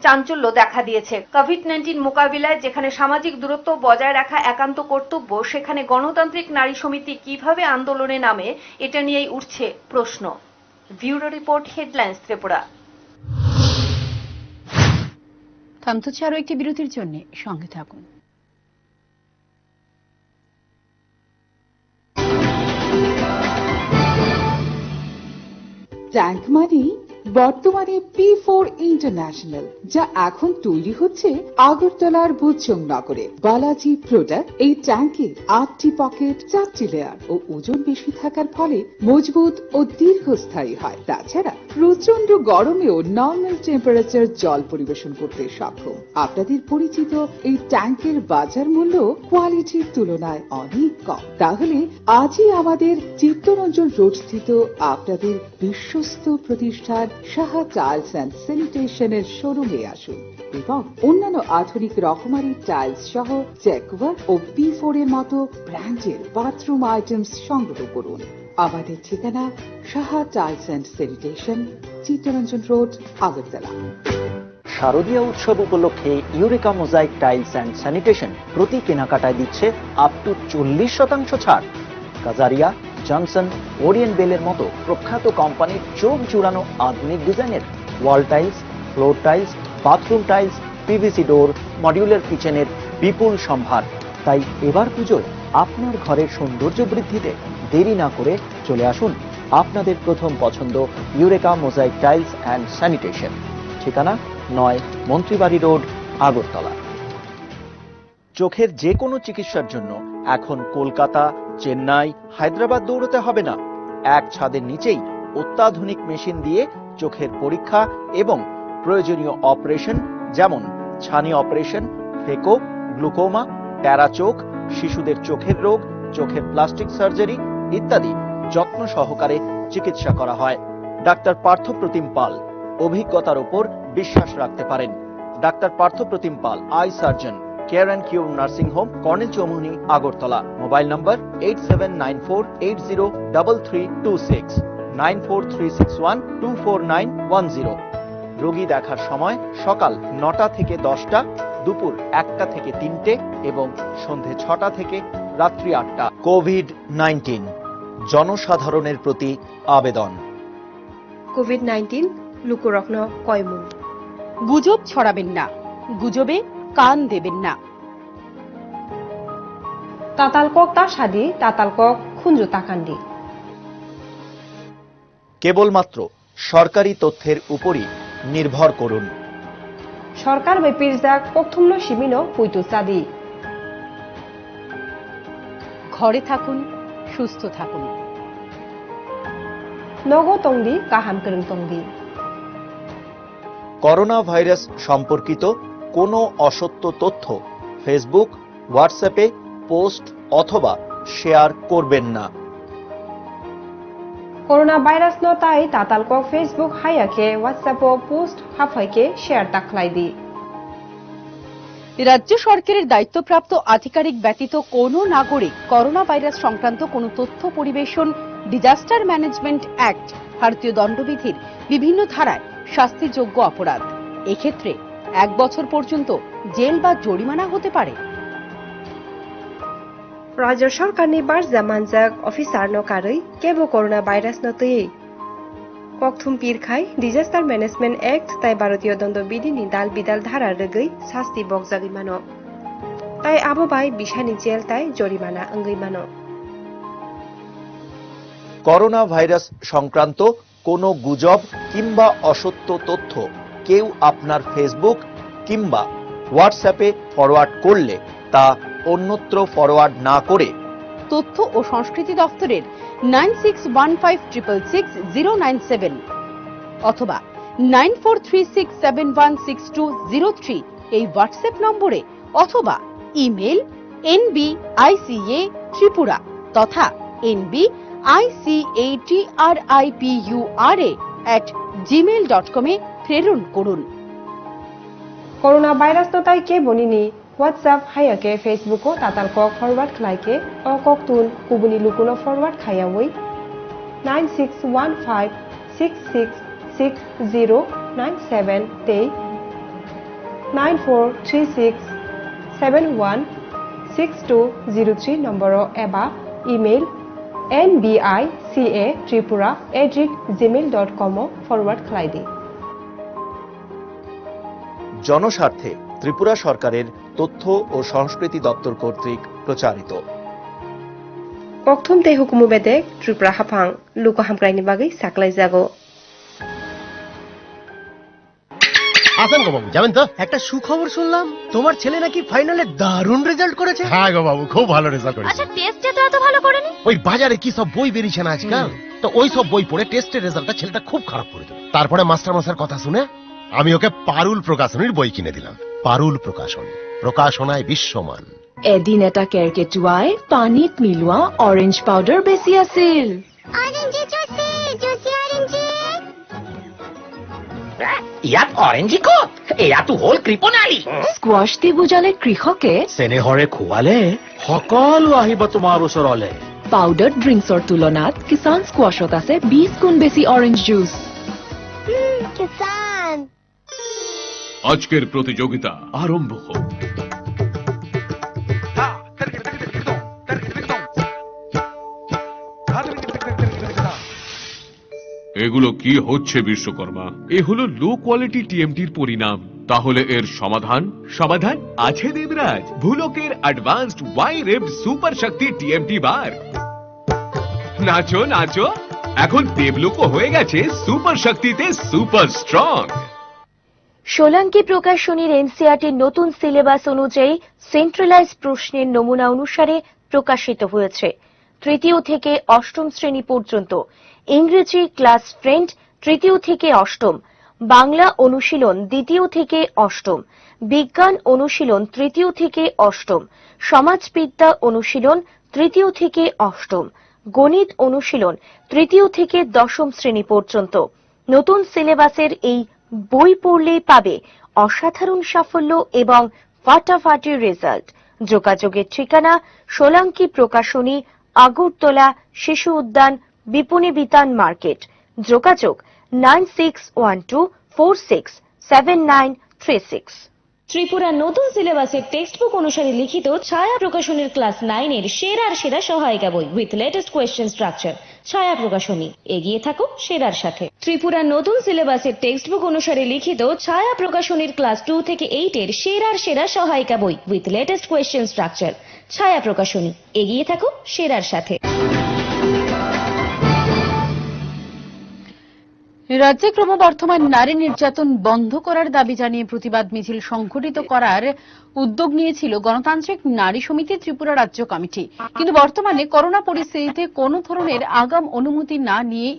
চাঞ্চল্য দেখা দিয়েছে। কোভিড-19 মোকাবিলায় যেখানে সামাজিক দূরত্ব বজায় রাখা একান্ত কর্তব্য, সেখানে গণতান্ত্রিক নারী সমিতি কিভাবে আন্দোলনে নামে, এটা নিয়েই উঠছে প্রশ্ন। Bureau report, headlines Tripura. থামছে আরো একটি বিরতির জন্য, সঙ্গে থাকুন। ট্যাঙ্ক মানে বর্তমানে P4 ইন্টারন্যাশনাল, যা এখন তৈরি হচ্ছে আগরতলার বুচং নগরে। বালাজি প্রোডাক্ট এই ট্যাঙ্কে 8টি পকেট, 4টি লেয়ার ও ওজন বেশি থাকার ফলে মজবুত ও দীর্ঘস্থায়ী হয়। তাছাড়া প্রচন্ড গরমেও নর্মাল টেম্পারেচার জল পরিবেশন করতে সক্ষম। আপনাদের পরিচিত এই ট্যাঙ্কের বাজার মূল্য কোয়ালিটির তুলনায় অনেক কম। তাহলে আজই আমাদের চিত্তরঞ্জন রোড স্থিত আপনাদের বিশ্বস্ত প্রতিষ্ঠান সাহা টাইলস অ্যান্ড স্যানিটেশনের শোরুমে আসুন এবং অন্যান্য আধুনিক রকমারি টাইলস সহ জ্যাকওয়ার ও P4 এর মতো ব্র্যান্ডের বাথরুম আইটেমস সংগ্রহ করুন। আমাদের ঠিকানা Saha tiles and sanitation, Chittaranjan road, Agartala. শারদীয় উৎসব উপলক্ষে eureka mosaic tiles and sanitation প্রতি কেনাকাটায় দিচ্ছে আপ টু 40% ছাড়। কাজারিয়া, জনসন, ওরিয়েন্ট বেলের মতো প্রখ্যাত কোম্পানির চোখ জুড়ানো আধুনিক ডিজাইনের wall tiles, floor tiles, bathroom tiles, PVC ডোর, মডিউলার কিচেনের বিপুল সম্ভার। তাই এবার পুজোয় আপনার ঘরের সৌন্দর্য বৃদ্ধিতে দেরি না করে চলে আসুন আপনাদের প্রথম পছন্দ eureka mosaic tiles and sanitation. ঠিকানা 9 মন্ত্রীবাড়ি রোড, আগরতলা। চোখের যে কোনো চিকিৎসার জন্য এখন কলকাতা, চেন্নাই, হায়দ্রাবাদ দৌড়তে হবে না। এক ছাদের নিচেই অত্যাধুনিক মেশিন দিয়ে চোখের পরীক্ষা এবং প্রয়োজনীয় অপারেশন যেমন ছানি অপারেশন, ফেকো, গ্লুকোমা, ট্যারা চোখ, শিশুদের চোখের রোগ, চোখের প্লাস্টিক সার্জারি ইত্যাদি যত্ন সহকারে চিকিৎসা করা হয়। ডাক্তার পার্থপ্রতিম পাল, অভিজ্ঞতার উপর বিশ্বাস রাখতে পারেন। Doctor Parthapratim Pal, eye surgeon, care and cure nursing home, colonel Chowmuhani, Agartala. Mobile number 8794803326, 9436124910। রোগী দেখার সময় সকাল 9টা থেকে 10টা, দুপুর 1টা থেকে 3টে এবং সন্ধে 6টা থেকে রাত্রি 8টা। কোভিড-19 জনসাধারণের প্রতি আবেদন। কোভিড-19 লুকোরত্ন কয়মুন। গুজব ছড়াবেন না, গুজবে কান দেবেন না। তাতালকক তা সাদি, তাতালকক খুঞ্জু তাকান্দি। কেবলমাত্র সরকারি তথ্যের উপরই নির্ভর করুন। সরকার বেপিরজাক প্রথম সিমিন পুইতু চাদি। ঘরে থাকুন, সুস্থ থাকুন। নগো তংদি কাহাম করুন তংদি। করোনা ভাইরাস সম্পর্কিত কোনো অসত্য তথ্য ফেসবুক, হোয়াটসঅ্যাপে পোস্ট অথবা শেয়ার করবেন না। করোনা ভাইরাস ন তাই তাতালকক ফেসবুক হাইয়াকে হোয়াটসঅ্যাপ পোস্ট হাফাইকে শেয়ার তাকলাই দি। রাজ্য সরকারের দায়িত্বপ্রাপ্ত আধিকারিক ব্যতীত কোনো নাগরিক করোনা ভাইরাস সংক্রান্ত কোনো তথ্য পরিবেশন ডিজাস্টার ম্যানেজমেন্ট অ্যাক্ট ভারতীয় দণ্ডবিধির বিভিন্ন ধারায় শাস্তিযোগ্য অপরাধ। এক্ষেত্রে 1 বছর পর্যন্ত জেল বা জরিমানা হতে পারে। রাজ্য সরকারনি বারজা মানজাক অফিসার নকারই কেবো করোনা ভাইরাস নতই ককথুম পিরখাই ডিজাস্টার ম্যানেজমেন্ট অ্যাক্ট তাই ভারতীয় দণ্ডবিধিনি দাল বিদাল ধারা রগৈ শাস্তি বকজাগি মানো। তাই আবহাই বিশানি জেল তাই জরিমানা অঙ্গই মানো। করোনা ভাইরাস সংক্রান্ত কোনো গুজব কিংবা অসত্য তথ্য কেউ আপনার ফেসবুক কিংবা হোয়াটসঅ্যাপে ফরওয়ার্ড করলে তা অন্যত্র ফরওয়ার্ড না করে তথ্য ও সংস্কৃতি দপ্তরের 9615666097 অথবা 9436716203 এই হোয়াটসঅ্যাপ নম্বরে অথবা ইমেল nbica.tripura তথা nbicatripura@gmail.com এ প্রেরণ করুন। করোনা ভাইরাস তো তাই কে বনিনি হোয়াটসঅ্যাপ হাইয়াকে ফেসবুকও তাতালকক ফরওয়ার্ড খাইকে অকতুন কুবুনি লুকুনো ফরওয়ার্ড খাইয়াওই 9615666097 তে 9436716203 নম্বর এবা ইমেল nbica@gmail.com ফরওয়ার্ড খাই দি। জনস্বার্থে ত্রিপুরা সরকারের তথ্য ও সংস্কৃতি দপ্তর কর্তৃক প্রচারিত। প্রথম তে হুকুমু বেদে ত্রিপুরা হাফাং লুকো হামক্রাইনি বাগৈ সাকলাই জাগো। আসেন গো বাবু, যাবেন তো? একটা সুখবর শুনলাম, তোমার ছেলে নাকি ফাইনালে দারুণ রেজাল্ট করেছে। হ্যাঁ গো বাবু, খুব ভালো রেজাল্ট করেছে। আচ্ছা টেস্টে তো এত ভালো করেনি। ওই বাজারে কি সব বই বেরিয়েছে না আজকাল, তো ওই সব বই পড়ে টেস্টের রেজাল্টটা ছেলেটা খুব খারাপ করে দিল। তারপরে মাস্টার মশাইয়ের কথা শুনে আমি ওকে পারুল প্রকাশনীর বই কিনে দিলাম। পারুল প্রকাশন, প্রকাশনায় বিশ্বমান। এদিন এটা কেৰকেটুৱাই পানীত মিলোৱা অৰেঞ্জ পাউডাৰ বেছি আছিল। ইয়াত অৰেঞ্জি ক'ত? এয়াতো হ'ল কৃপণালী। স্কোৱাছ দি বুজালে কৃষকে, চেনেহৰে খুৱালে সকলো আহিব তোমাৰ ওচৰলে। পাউডাৰ ড্ৰিংকছৰ তুলনাত কিষাণ স্কোৱাছত আছে 20 গুণ বেছি অৰেঞ্জ জুচ। আজকের প্রতিযোগিতা আরম্ভ হোক। এগুলো কি হচ্ছে বিশ্বকর্মা? এ হলো লো কোয়ালিটি টিএমটির পরিণাম। তাহলে এর সমাধান? সমাধান আছে দেবরাজ, ভুলকের অ্যাডভান্সড ওয়াই রেভড সুপার শক্তি টিএমটি বার। নাচো নাচো, এখন দেবলোকও হয়ে গেছে সুপার শক্তিতে সুপার স্ট্রং। সোলাঙ্কি প্রকাশনীর এনসিইআরটির নতুন সিলেবাস অনুযায়ী সেন্ট্রালাইজ প্রশ্নের নমুনা অনুসারে প্রকাশিত হয়েছে। তৃতীয় থেকে অষ্টম শ্রেণী পর্যন্ত ইংরেজি ক্লাস ফ্রেন্ড তৃতীয় থেকে অষ্টম, বাংলা অনুশীলন দ্বিতীয় থেকে অষ্টম, বিজ্ঞান অনুশীলন তৃতীয় থেকে অষ্টম, সমাজবিদ্যা অনুশীলন তৃতীয় থেকে অষ্টম, গণিত অনুশীলন তৃতীয় থেকে দশম শ্রেণী পর্যন্ত। নতুন সিলেবাসের এই বই পড়লেই পাবে অসাধারণ সাফল্য এবং ফাটাফাটি রেজাল্ট। যোগাযোগের ঠিকানা সোলাঙ্কি প্রকাশনী, আগরতলা, শিশু উদ্যান, বিপণী বিতান মার্কেট। যোগাযোগ 9612467936। ত্রিপুরা নতুন সিলেবাসের টেক্সট বুক অনুসারে লিখিত ছায়া প্রকাশনীর ক্লাস 9 এর সেরার সেরা সহায়িকা বই উইথ লেটেস্ট কোয়েশ্চেন স্ট্রাকচার। ছায়া প্রকাশনী, এগিয়ে থাকো সেরার সাথে। ত্রিপুরা নতুন সিলেবাসের টেক্সট বুক অনুসারে লিখিত ছায়া প্রকাশনীর ক্লাস 2 থেকে 8 এর সেরার সেরা সহায়িকা বই উইথ লেটেস্ট কোয়েশ্চেন স্ট্রাকচার। ছায়া প্রকাশনী, এগিয়ে থাকো সেরার সাথে। রাজ্যে ক্রমবর্ধমান নারী নির্যাতন বন্ধ করার দাবি জানিয়ে প্রতিবাদ মিছিল সংঘটিত করার উদ্যোগ নিয়েছিল গণতান্ত্রিক নারী সমিতি ত্রিপুরা রাজ্য কমিটি। কিন্তু বর্তমানে করোনা পরিস্থিতিতে কোনো ধরনের আগাম অনুমতি না নিয়ে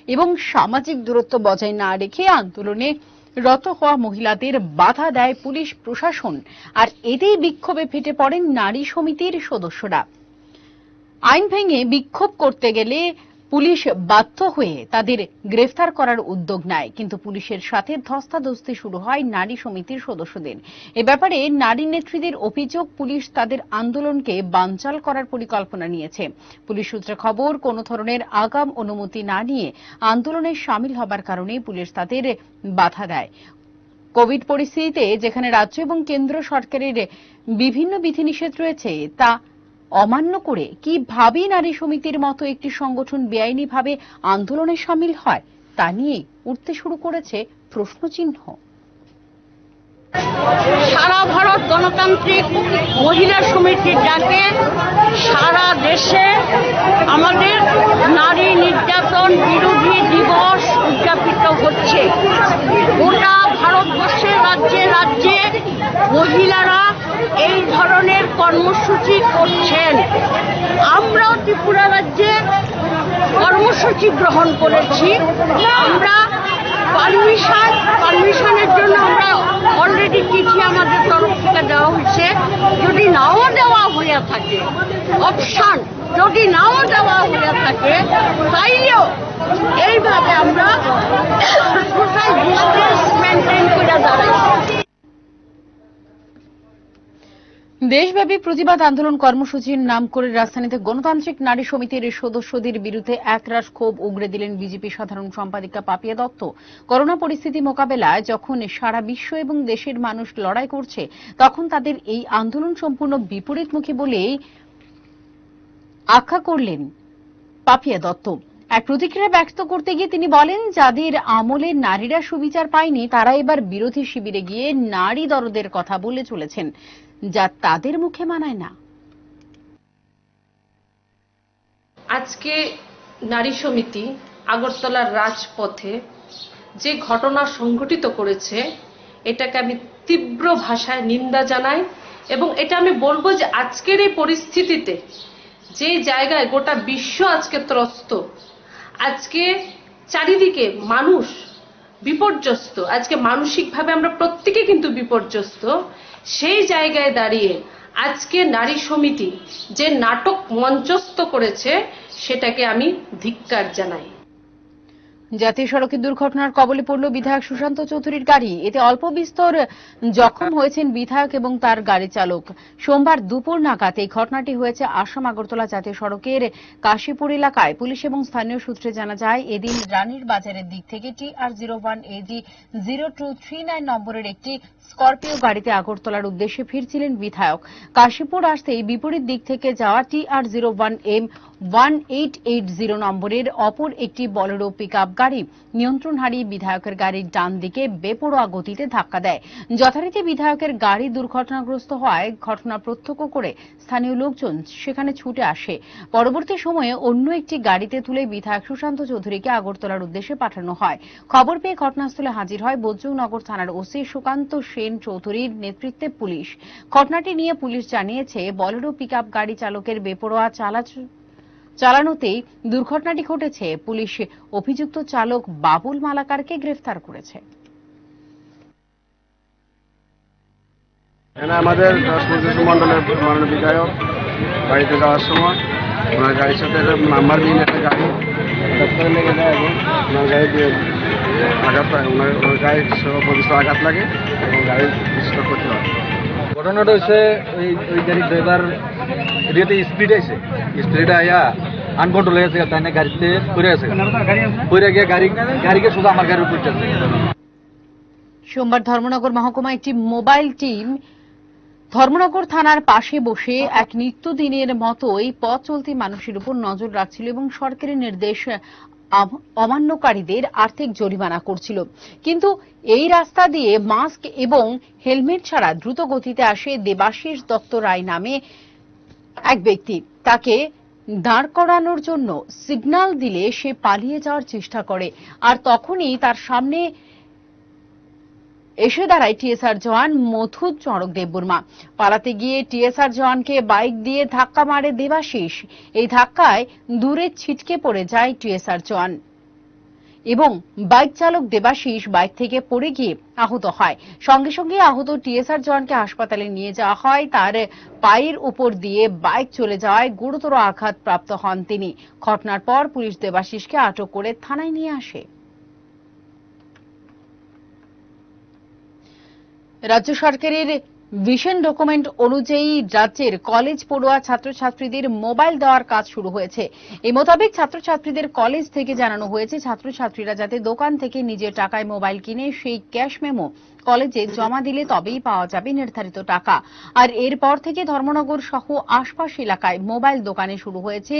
এবং সামাজিক দূরত্ব বজায় না রেখে আন্দোলনে রত হওয়া মহিলাদের বাধা দেয় পুলিশ প্রশাসন, আর এতেই বিক্ষোভে ফেটে পড়েন নারী সমিতির সদস্যরা। আইন ভেঙে বিক্ষোভ করতে গেলে পুলিশ বাধ্য হয়ে তাদের গ্রেফতার করার উদ্যোগ নেয়, কিন্তু পুলিশের সাথে ধস্তাধস্তি শুরু হয় নারী সমিতির সদস্যদের। এ ব্যাপারে নারী নেত্রীদের অভিযোগ, পুলিশ তাদের আন্দোলনকে বানচাল করার পরিকল্পনা নিয়েছে। পুলিশ সূত্রে খবর, কোনো ধরনের আগাম অনুমতি না নিয়ে আন্দোলনে সামিল হবার কারণে পুলিশ তাদের বাধা দেয়। কোভিড পরিস্থিতিতে যেখানে রাজ্য এবং কেন্দ্র সরকারের বিভিন্ন বিধিনিষেধ রয়েছে তা অমান্য করে কিভাবে নারী সমিতির মতো একটি সংগঠন বেআইনিভাবে আন্দোলনে সামিল হয় তা নিয়ে উঠতে শুরু করেছে প্রশ্নচিহ্ন। সারা ভারত গণতান্ত্রিক মহিলা সমিতির ডাকে সারা দেশে আমাদের নারী নির্যাতন বিরোধী দিবস উদযাপিত হচ্ছে। গোটা ভারতবর্ষের রাজ্যে রাজ্যে মহিলারা এই ধরনের কর্মসূচি করছেন। আমরাও ত্রিপুরা রাজ্যে কর্মসূচি গ্রহণ করেছি। আমরা পারমিশনের জন্য আমরা অলরেডি চিঠি আমাদের তরফ থেকে দেওয়া হয়েছে। যদি নাও দেওয়া হয়ে থাকে, অপশন যদি নাও দেওয়া হয়ে থাকে, তাইলেও এইভাবে আমরা সোশ্যাল ডিস্টেন্স মেনটেন করে দাঁড়াইছি। দেশব্যাপী প্রতিবাদ আন্দোলন কর্মসূচির নাম করে রাজধানীতে গণতান্ত্রিক নারী সমিতির সদস্যদের বিরুদ্ধে একরাশ ক্ষোভ উগরে দিলেন বিজেপি সাধারণ সম্পাদিকা পাপিয়া দত্ত। করোনা পরিস্থিতি মোকাবেলায় যখন সারা বিশ্ব এবং দেশের মানুষ লড়াই করছে, তখন তাদের এই আন্দোলন সম্পূর্ণ বিপরীতমুখী বলে আখ্যা করলেন পাপিয়া দত্ত। এক প্রতিক্রিয়া ব্যক্ত করতে গিয়ে তিনি বলেন, যাদের আমলে নারীরা সুবিচার পায়নি তারা এবার বিরোধী শিবিরে গিয়ে নারী দরদের কথা বলে চলেছেন, যা তাদের মুখে মানায় না। আজকে নারী সমিতি আগরতলার রাজপথে যে ঘটনা সংঘটিত করেছে, এটাকে আমি তীব্র ভাষায় নিন্দা জানাই। এবং এটা আমি বলবো যে আজকের এই পরিস্থিতিতে যে জায়গায় গোটা বিশ্ব আজকে ত্রস্ত, আজকে চারিদিকে মানুষ বিপর্যস্ত, আজকে মানসিকভাবে আমরা প্রত্যেকে কিন্তু বিপর্যস্ত, সেই জায়গায় দাঁড়িয়ে আজকে নারী সমিতি যে নাটক মঞ্চস্থ করেছে সেটাকে আমি ধিক্কার জানাই। জাতীয় সড়কে দুর্ঘটনার কবলে পড়ল বিধায়ক সুশান্ত চৌধুরীর গাড়ি। এতে অল্প বিস্তর জখম হয়েছেন বিধায়ক এবং তার গাড়ি চালক। সোমবার দুপুর নাগাদ এই ঘটনাটি হয়েছে আসাম আগরতলা জাতীয় সড়কের কাশীপুর এলাকায়। পুলিশ এবং স্থানীয় সূত্রে জানা যায়, এদিন রানীর বাজারের দিক থেকে TR01 AG 0239 নম্বরের একটি স্করপিও গাড়িতে আগরতলার উদ্দেশ্যে ফিরছিলেন বিধায়ক। কাশীপুর আসতেই বিপরীত দিক থেকে যাওয়া TR01 M 1880 নম্বরের অপর একটি বলেরো পিকআপ গাড়ি নিয়ন্ত্রণ হারিয়ে বিধায়কের গাড়ির ডান দিকে বেপরোয়া গতিতে ধাক্কা দেয়। যথারীতি বিধায়কের গাড়ি দুর্ঘটনাগ্রস্ত হওয়ায় ঘটনা প্রত্যক্ষ করে স্থানীয় লোকজন সেখানে ছুটে আসে। পরবর্তী সময়ে অন্য একটি গাড়িতে তুলে বিধায়ক সুশান্ত চৌধুরীকে আগরতলার উদ্দেশ্যে পাঠানো হয়। খবর পেয়ে ঘটনাস্থলে হাজির হয় বজরংনগর থানার ওসি সুকান্ত সেন চৌধুরীর নেতৃত্বে পুলিশ। ঘটনাটি নিয়ে পুলিশ জানিয়েছে, বলেরো পিকআপ গাড়ি চালকের বেপরোয়া চালানোতেই দুর্ঘটনাটি ঘটেছে। পুলিশ অভিযুক্ত চালক বাবুল মালাকারকে গ্রেফতার করেছে। আমাদের 10 মন্ডলের মাননীয় বিধায়ক বাড়িতে যাওয়ার সময় ওনার গাড়ির সাথে নাম্বার বিহীন একটা গাড়ি রাস্তায় লেগে যায় এবং ওনার গাড়ি দিয়ে আঘাত পায়। ওনার গাড়ির প্রতিষ্ঠ আঘাত লাগে এবং গাড়ির স্টপ করতে হয়। ঘটনাটা হচ্ছে ওই গাড়ির ড্রাইভার এদিকে স্পিডে আছে, স্পিডে আয়া আনকন্ট্রোল হয়ে গেছে, তাই না গাড়িতে পড়ে আছে, পড়ে গিয়ে গাড়িকে শুধু আমার গাড়ির উপর চলছে। সোমবার ধর্মনগর মহকুমা একটি মোবাইল টিম ধর্মনগর থানার পাশে বসে এক নিত্যদিনের মতোই পথ চলতি মানুষের উপর নজর রাখছিল এবং সরকারি নির্দেশ অমান্যকারীদের আর্থিক জরিমানা করছিল। কিন্তু এই রাস্তা দিয়ে মাস্ক এবং হেলমেট ছাড়া দ্রুত গতিতে আসে দেবাশিস দত্ত রায় নামে এক ব্যক্তি। তাকে দাঁড় করানোর জন্য সিগন্যাল দিলে সে পালিয়ে যাওয়ার চেষ্টা করে, আর তখনই তার সামনে এসে দাঁড়ায় টিএসআর জওয়ান মথুর চড়ক দেববর্মা। পালাতে গিয়ে টিএসআর জওয়ানকে বাইক দিয়ে ধাক্কা মারে দেবাশিস। এই ধাক্কায় দূরে ছিটকে পড়ে যায় টিএসআর জওয়ান এবং বাইক চালক দেবাশিস বাইক থেকে পড়ে গিয়ে আহত হয়। সঙ্গে সঙ্গে আহত টিএসআর জওয়ানকে হাসপাতালে নিয়ে যাওয়া হয়। তার পায়ের উপর দিয়ে বাইক চলে যাওয়ায় গুরুতর আঘাতপ্রাপ্ত হন তিনি। ঘটনার পর পুলিশ দেবাশিসকে আটক করে থানায় নিয়ে আসে। রাজ্য সরকারের ভিশন ডকুমেন্ট অনুযায়ী রাজ্যের কলেজ পড়ুয়া ছাত্রছাত্রীদের মোবাইল দেওয়ার কাজ শুরু হয়েছে। এই মোতাবেক ছাত্রছাত্রীদের কলেজ থেকে জানানো হয়েছে, ছাত্রছাত্রীরা যাতে দোকান থেকে নিজের টাকায় মোবাইল কিনে সেই ক্যাশ মেমো কলেজে জমা দিলে তবেই পাওয়া যাবে নির্ধারিত টাকা। আর এরপর থেকে ধর্মনগর সহ আশপাশ এলাকায় মোবাইল দোকানে শুরু হয়েছে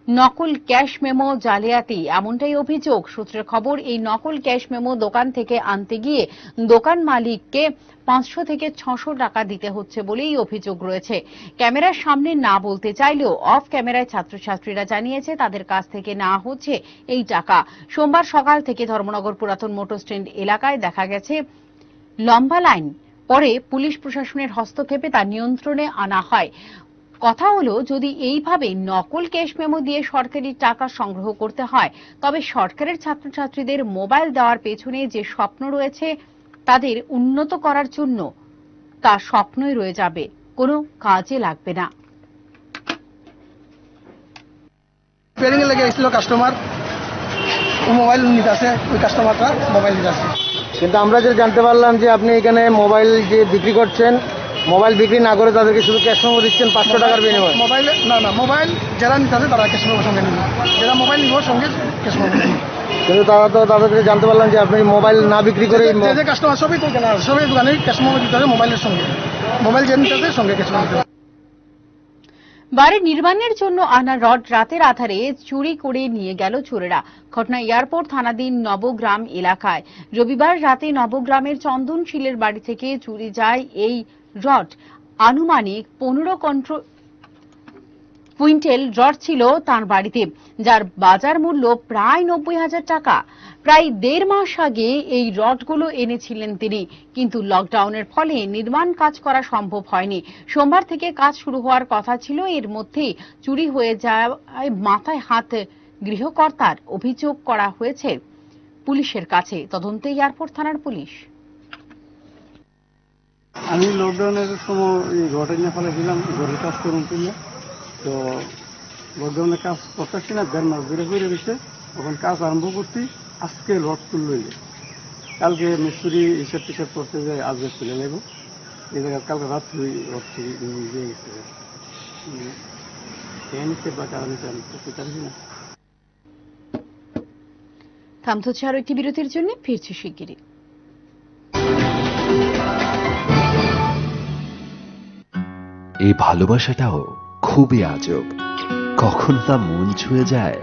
নকল ক্যাশ মেমো জালিয়াতি, এমনটাই অভিযোগ। সূত্রের খবর, এই নকল ক্যাশ মেমো দোকান থেকে আনতে গিয়ে দোকান মালিককে 500 থেকে 600 টাকা দিতে হচ্ছে বলেই অভিযোগ রয়েছে। ক্যামেরার সামনে না বলতে চাইলেও অফ ক্যামেরায় ছাত্রছাত্রীরা জানিয়েছে তাদের কাছ থেকে নেওয়া হচ্ছে এই টাকা। সোমবার সকাল থেকে ধর্মনগর পুরাতন মোটর স্ট্যান্ড এলাকায় দেখা গেছে লম্বা লাইন। পরে পুলিশ প্রশাসনের হস্তক্ষেপে তা নিয়ন্ত্রণে আনা হয়। কথা হলো, যদি এইভাবে নকল ক্যাশ মেমো দিয়ে সরকারি টাকা সংগ্রহ করতে হয়, তবে সরকারের ছাত্রছাত্রীদের মোবাইল দেওয়ার পেছনে যে স্বপ্ন রয়েছে তাদের উন্নত করার জন্য তা স্বপ্নই রয়ে যাবে, কোনো কাজে লাগবে না। পেরিং এ লেগে এসেছিল কাস্টমার, ও মোবাইল নিতে আসে, ওই কাস্টমারটা মোবাইল নিতে আসে। কিন্তু আমরা যে জানতে পারলাম যে আপনি এখানে মোবাইল যে বিক্রি করছেন, মোবাইল বিক্রি না করে তাদেরকে শুধু ক্যাশ মেমো দিচ্ছেন 500 টাকার বিনিময়ে। মোবাইল না, মোবাইল যারা নিতে আসে তারা ক্যাশ মেমো সঙ্গে নেবে, যারা মোবাইল নিব সঙ্গে ক্যাশ মেমো নেবে। কিন্তু তারা তো তাদেরকে জানতে পারলাম যে আপনি মোবাইল না বিক্রি করে যে কাস্টমার সবই তো কেনা, সবই দোকানে ক্যাশ মেমো দিতে হবে মোবাইলের সঙ্গে, মোবাইল যে নিতে আসে সঙ্গে ক্যাশ মেমো দিতে হবে। বাড়ি নির্মাণের জন্য আনা রড রাতের আধারে চুরি করে নিয়ে গেল চোরেরা। ঘটনা এয়ারপোর্ট থানাধীন নবগ্রাম এলাকায়। রবিবার রাতে নবগ্রামের চন্দনশীলের বাড়ি থেকে চুরি যায় এই রড। আনুমানিক 15 কুইন্টাল রড ছিল তার বাড়িতে, যার বাজার মূল্য প্রায় 90,000 টাকা। প্রায় 1.5 মাস আগে এই রডগুলো এনেছিলেন তিনি, কিন্তু লকডাউনের ফলে নির্মাণ কাজ করা সম্ভব হয়নি। সোমবার থেকে কাজ শুরু হওয়ার কথা ছিল, এর মধ্যেই চুরি হয়ে যায় মাথায় হাত গৃহকর্তার। অভিযোগ করা হয়েছে পুলিশের কাছে। তদন্তে এয়ারপোর্ট থানার পুলিশ। আমি লকডাউনের সময় এই ঘরে নিয়ে ফেলেছিলাম, ঘরের কাজ করুন কিনা, তো লকডাউনের কাজ করতেছি না, 1.5 মাস ধরে ঘুরে দিচ্ছে। তখন কাজ আরম্ভ করছি, আজকে রড তুললো কালকে মিস্ত্রি হিসাব টিসাব করতে যায় আজকে তুলে নেব এই জায়গায় কালকে রাত্রি রড নিয়ে গেছে বা কারণে আমি করতে পারছি না। থামতে হচ্ছে আরো একটি বিরতির জন্য, ফিরছি শিগগিরই। এই ভালোবাসাটাও খুবই আজব, কখনো তা মন ছুঁয়ে যায়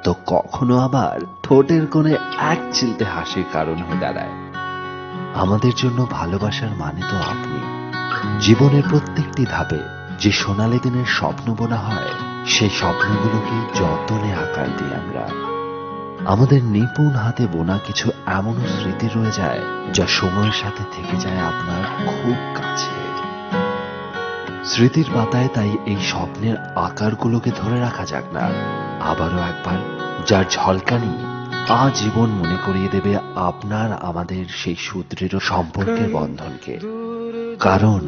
তো কখনো আবার ঠোঁটের কোণে এক চিলতে হাসির কারণ হয়ে দাঁড়ায়। আমাদের জন্য ভালোবাসার মানে তো আপনি। জীবনের প্রত্যেকটি ধাপে যে সোনালী দিনের স্বপ্ন বোনা হয়, সেই স্বপ্নগুলোকে যতনে আকার দিই আমরা। আমাদের নিপুণ হাতে বোনা কিছু এমনও স্মৃতি রয়ে যায় যা সময়ের সাথে থেকে যায় আপনার খুব কাছে। স্মৃতির পাতায় তাই এই স্বপ্নের আকারগুলোকে ধরে রাখা যাক না আবারও একবার, যার ঝলকানি আজীবন মনে করিয়ে দেবে আপনার আমাদের সেই সুদৃঢ় সম্পর্কের বন্ধনকে। কারণ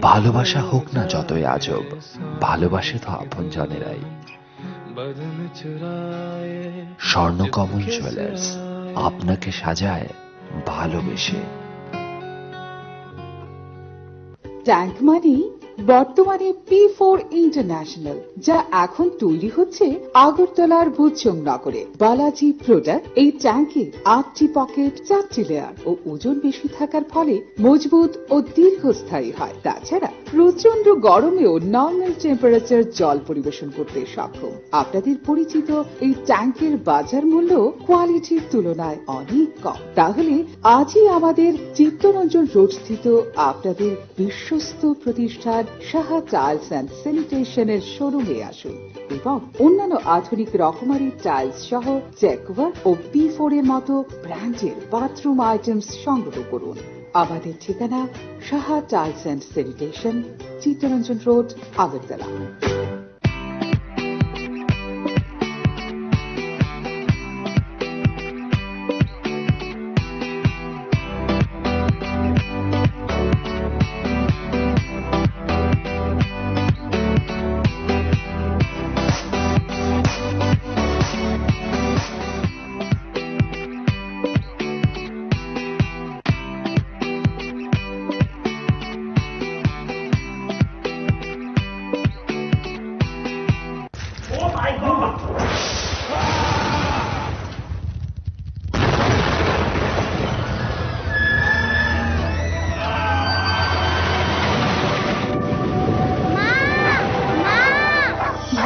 ভালোবাসা হোক না যতই আজব, ভালোবাসে তো আপনজনেরাই। স্বর্ণকমল জুয়েলার্স আপনাকে সাজায় ভালোবেসে। ট্যাঙ্ক মানে বর্তমানে P4 ইন্টারন্যাশনাল, যা এখন তৈরি হচ্ছে আগরতলার বুচং নগরে। বালাজি প্রোডাক্ট এই ট্যাঙ্কে 8টি পকেট, 4টি লেয়ার ও ওজন বেশি থাকার ফলে মজবুত ও দীর্ঘস্থায়ী হয়। তাছাড়া প্রচন্ড গরমেও নর্মাল টেম্পারেচার জল পরিবেশন করতে সক্ষম। আপনাদের পরিচিত এই ট্যাঙ্কের বাজার মূল্য কোয়ালিটির তুলনায় অনেক কম। তাহলে আজই আমাদের চিত্তরঞ্জন রোড স্থিত আপনাদের বিশ্বস্ত প্রতিষ্ঠান সাহা টাইলস অ্যান্ড স্যানিটেশনের শোরুমে আসুন এবং অন্যান্য আধুনিক রকমারি টাইলস সহ জ্যাকওয়ার ও P4 এর মতো ব্র্যান্ডের বাথরুম আইটেমস সংগ্রহ করুন। আমাদের ঠিকানা Saha tiles and sanitation, Chittaranjan road, Agartala.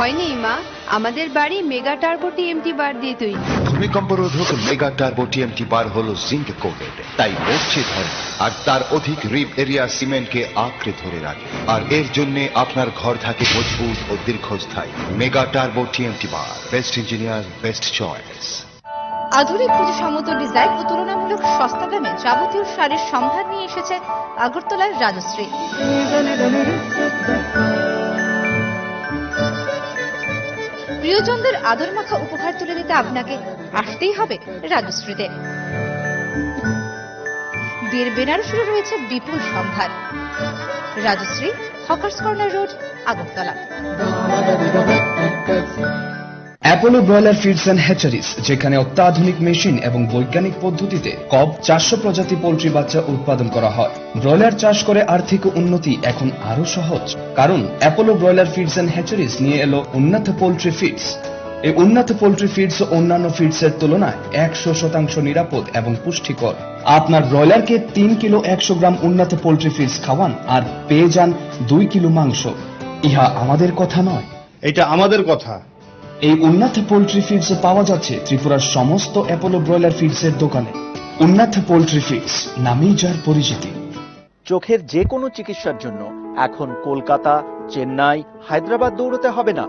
ভয় নেই মা, আমাদের বাড়ি মেগা টার্বো টিএমটি বার দিয়ে তৈরি। ভূমিকম্প রোধক মেগা টার্বো টিএমটি বার হলো জিঙ্ক কোটেড, তাই মরচে ধরে আর তার অধিক রিপ এরিয়া সিমেন্টকে আঁকড়ে ধরে রাখে, আর এর জন্য আপনার ঘর থাকে মজবুত ও দীর্ঘস্থায়ী। মেগা টার্বো টিএমটি বার, বেস্ট ইঞ্জিনিয়ার, বেস্ট চয়েস। আধুনিক পুজো সমতুল ডিজাইন ও তুলনামূলক সস্তা দামে যাবতীয় শাড়ির সম্ভার নিয়ে এসেছে আগরতলার রাজশ্রী। প্রিয়জনদের আদর মাখা উপহার তুলে দিতে আপনাকে আসতেই হবে রাজশ্রীতে। বিয়ের বেনারসিরও রয়েছে বিপুল সম্ভার। Rajshree, hawkers corner road, Agartala. Apollo broiler feeds and hatcheries, যেখানে অত্যাধুনিক মেশিন এবং বৈজ্ঞানিক পদ্ধতিতে কব 400 প্রজাতি পোল্ট্রি বাচ্চা উৎপাদন করা হয়। ব্রয়লার চাষ করে আর্থিক উন্নতি এখন আরো সহজ, কারণ Apollo broiler feeds and hatcheries নিয়ে এলো উন্নত পোল্ট্রি ফিডস। এই উন্নত পোল্ট্রি ফিডস অন্যান্য ফিডস এর তুলনায় 100% নিরাপদ এবং পুষ্টিকর। আপনার ব্রয়লারকে 3 কিলো 100 গ্রাম উন্নত পোল্ট্রি ফিডস খাওয়ান আর পেয়ে যান 2 কিলো মাংস। ইহা আমাদের কথা নয়, এটা আমাদের কথা। এই উন্নত পোল্ট্রি ফিডস পাওয়া যাচ্ছে ত্রিপুরার সমস্ত অ্যাপোলো ব্রয়লার ফিডস এর দোকানে। উন্নত পোল্ট্রি ফিডস, নামেই যার পরিচিতি। চোখের যে কোনো চিকিৎসার জন্য এখন কলকাতা, চেন্নাই, হায়দ্রাবাদ দৌড়তে হবে না।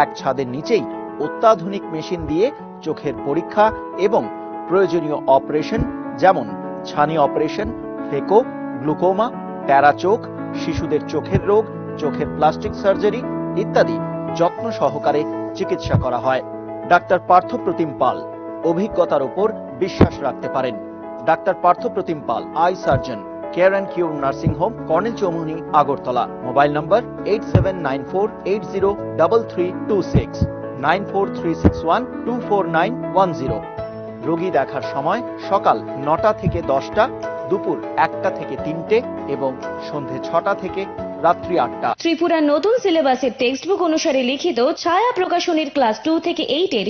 এক ছাদের নিচেই অত্যাধুনিক মেশিন দিয়ে চোখের পরীক্ষা এবং প্রয়োজনীয় অপারেশন, যেমন ছানি অপারেশন, ফেকো, গ্লুকোমা, ট্যারা চোখ, শিশুদের চোখের রোগ, চোখের প্লাস্টিক সার্জারি ইত্যাদি যত্ন সহকারে চিকিৎসা করা হয়। ডাক্তার পার্থ প্রতিম পাল, অভিজ্ঞতার উপর বিশ্বাস রাখতে পারেন। Doctor Partha Pratim Pal, eye surgeon, care and cure nursing home, colonel Chowmuhani, Agartala. Mobile number 8794803326, 9436124910। রোগী দেখার সময় সকাল 9টা থেকে 10টা, দুপুর 1টা থেকে 3টে এবং সন্ধে 6টা থেকে রাত্রি 8টা। ত্রিপুরার নতুন সিলেবাসের টেক্সট বুক অনুসারে লিখিত ছায়া প্রকাশনীর ক্লাস 2 থেকে 8 এর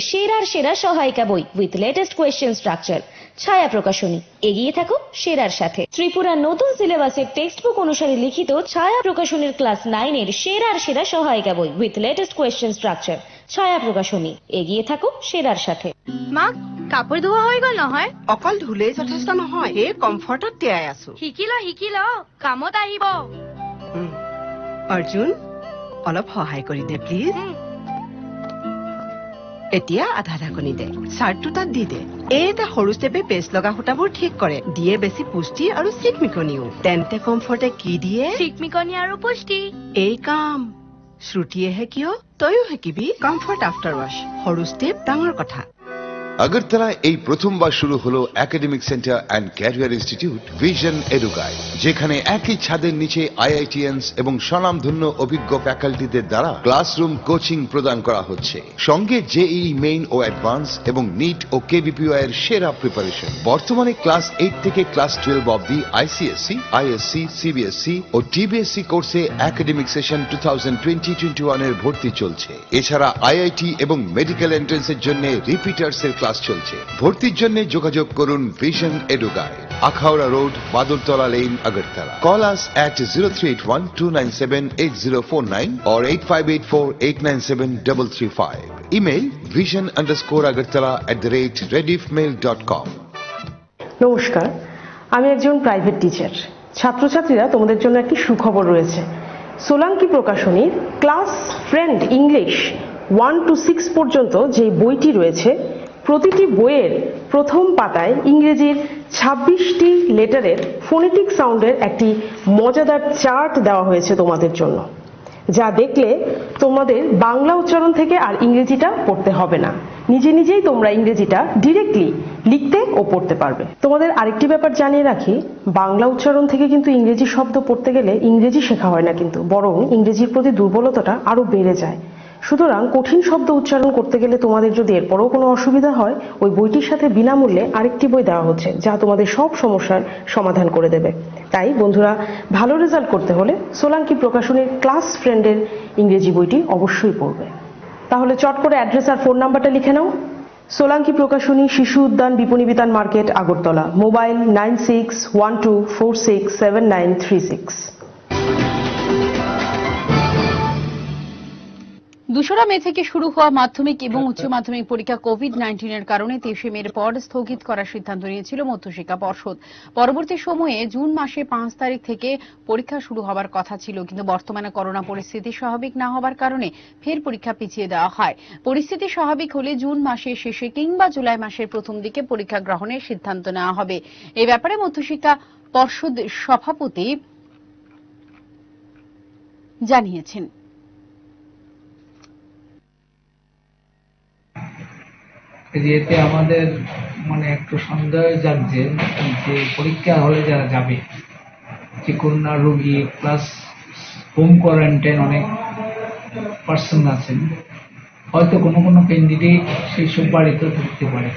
সেরা সহায়িকা বই উইথ লেটেস্ট কোয়েশ্চেন স্ট্রাকচার। ছায়া প্রকাশনী, এগিয়ে থাকো সেরার সাথে। ত্রিপুরার নতুন সিলেবাসের টেক্সট বুক অনুসারে লিখিত ছায়া প্রকাশনীর ক্লাস 9 এর সেরা সহায়িকা বই উইথ লেটেস্ট কোয়েশ্চেন স্ট্রাকচার। ছায়া প্রকাশনী, এগিয়ে থাকো সেরার সাথে। মা, কাপোৰ ধোৱা হৈ গ'ল নহয়? অকল ধুলেই যথেষ্ট নহয়, এই কমফৰ্টত তিয়াই আছো। শিকি ল, কামত আহিব। অৰ্জুন, অলপ সহায় কৰি দে প্লিজ। এতিয়া আধা ঢাকনি দে, চাৰ্টটো তাত দি দে। এটা সৰু ষ্টেপে পেষ্ট লগা সূতাবোৰ ঠিক কৰে, দিয়ে বেছি পুষ্টি আৰু চিকমিকনিও। তেন্তে কমফৰ্টে কি দিয়ে? চিকমিকনি আৰু পুষ্টি। এই কাম শ্ৰুতিয়েহে কিয়, তইও শিকিবি। কমফৰ্ট আফটাৰ ৱাশ, সৰু ষ্টেপ, ডাঙৰ কথা। আগরতলায় এই প্রথমবার শুরু হলো academic centre and career institute vision এডুকাই, যেখানে একই ছাদের নিচে আইআইটিএনস এবং স্বনামধন্য অভিজ্ঞ ফ্যাকাল্টিদের দ্বারা ক্লাসরুম কোচিং প্রদান করা হচ্ছে। সঙ্গে জেইই মেইন ও অ্যাডভান্স এবং নিট ও কেবিপিওআই এর সেরা প্রিপারেশন। বর্তমানে ক্লাস 8 থেকে ক্লাস 12 অবধি আইসিএসসি, আইএসসি, সিবিএসসি ও টিবিএসসি কোর্সে একাডেমিক সেশন 2020-21 এর ভর্তি চলছে। এছাড়া আইআইটি এবং মেডিকেল এন্ট্রান্সের জন্য রিপিটার্স এর ক্লাস চলছে। ভর্তির জন্য যোগাযোগ করুন ভিশন এডুকাই, Akhaura road, Badaltala lane, Agartala. Call us at 0381-297-8049 or 8584-897-335. Email vision_agartala@rediffmail.com. নমস্কার, আমি একজন প্রাইভেট টিচার। ছাত্রছাত্রীরা, তোমাদের জন্য একটি সুখবর রয়েছে। সোলাঙ্কি প্রকাশনীর ক্লাস ফ্রেন্ড ইংলিশ 1 to 6 পর্যন্ত যে বইটি রয়েছে, প্রতিটি বইয়ের প্রথম পাতায় ইংরেজির 26টি লেটারের ফোনেটিক সাউন্ডের একটি মজাদার চার্ট দেওয়া হয়েছে তোমাদের জন্য, যা দেখলে তোমাদের বাংলা উচ্চারণ থেকে আর ইংরেজিটা পড়তে হবে না। নিজে নিজেই তোমরা ইংরেজিটা ডিরেক্টলি লিখতে ও পড়তে পারবে। তোমাদের আরেকটি ব্যাপার জানিয়ে রাখি, বাংলা উচ্চারণ থেকে কিন্তু ইংরেজি শব্দ পড়তে গেলে ইংরেজি শেখা হয় না কিন্তু, বরং ইংরেজির প্রতি দুর্বলতাটা আরো বেড়ে যায়। সুতরাং কঠিন শব্দ উচ্চারণ করতে গেলে তোমাদের যদি এরপরও কোনো অসুবিধা হয়, ওই বইটির সাথে বিনামূল্যে আরেকটি বই দেওয়া হচ্ছে, যা তোমাদের সব সমস্যার সমাধান করে দেবে। তাই বন্ধুরা, ভালো রেজাল্ট করতে হলে সোলাঙ্কি প্রকাশনীর ক্লাস ফ্রেন্ডের ইংরেজি বইটি অবশ্যই পড়বে। তাহলে চট করে অ্যাড্রেস আর ফোন নাম্বারটা লিখে নাও। সোলাঙ্কি প্রকাশনী, শিশু উদ্যান, বিপণী বিতান মার্কেট, আগরতলা। মোবাইল 9612467936। 2রা মে থেকে শুরু হওয়া মাধ্যমিক এবং উচ্চ মাধ্যমিক পরীক্ষা কোভিড-19 এর কারণে 23শে মের পর স্থগিত করার সিদ্ধান্ত নিয়েছিল মধ্যশিক্ষা পর্ষদ। পরবর্তী সময়ে জুন মাসে 5 তারিখ থেকে পরীক্ষা শুরু হবার কথা ছিল, কিন্তু বর্তমানে করোনা পরিস্থিতি স্বাভাবিক না হবার কারণে ফের পরীক্ষা পিছিয়ে দেওয়া হয়। পরিস্থিতি স্বাভাবিক হলে জুন মাসের শেষে কিংবা জুলাই মাসের প্রথম দিকে পরীক্ষা গ্রহণের সিদ্ধান্ত নেওয়া হবে। এই ব্যাপারে মধ্যশিক্ষা পর্ষদ সভাপতি জানিয়েছেন। এতে আমাদের একটু সন্দেহ জাগছে যে পরীক্ষা হলে যারা যাবে, যে করোনা রোগী প্লাস হোম কোয়ারেন্টাইন অনেক পার্সন আছেন, হয়তো কোনো ক্যান্ডিডেট সেই সব বাড়িতে থাকতে পারে।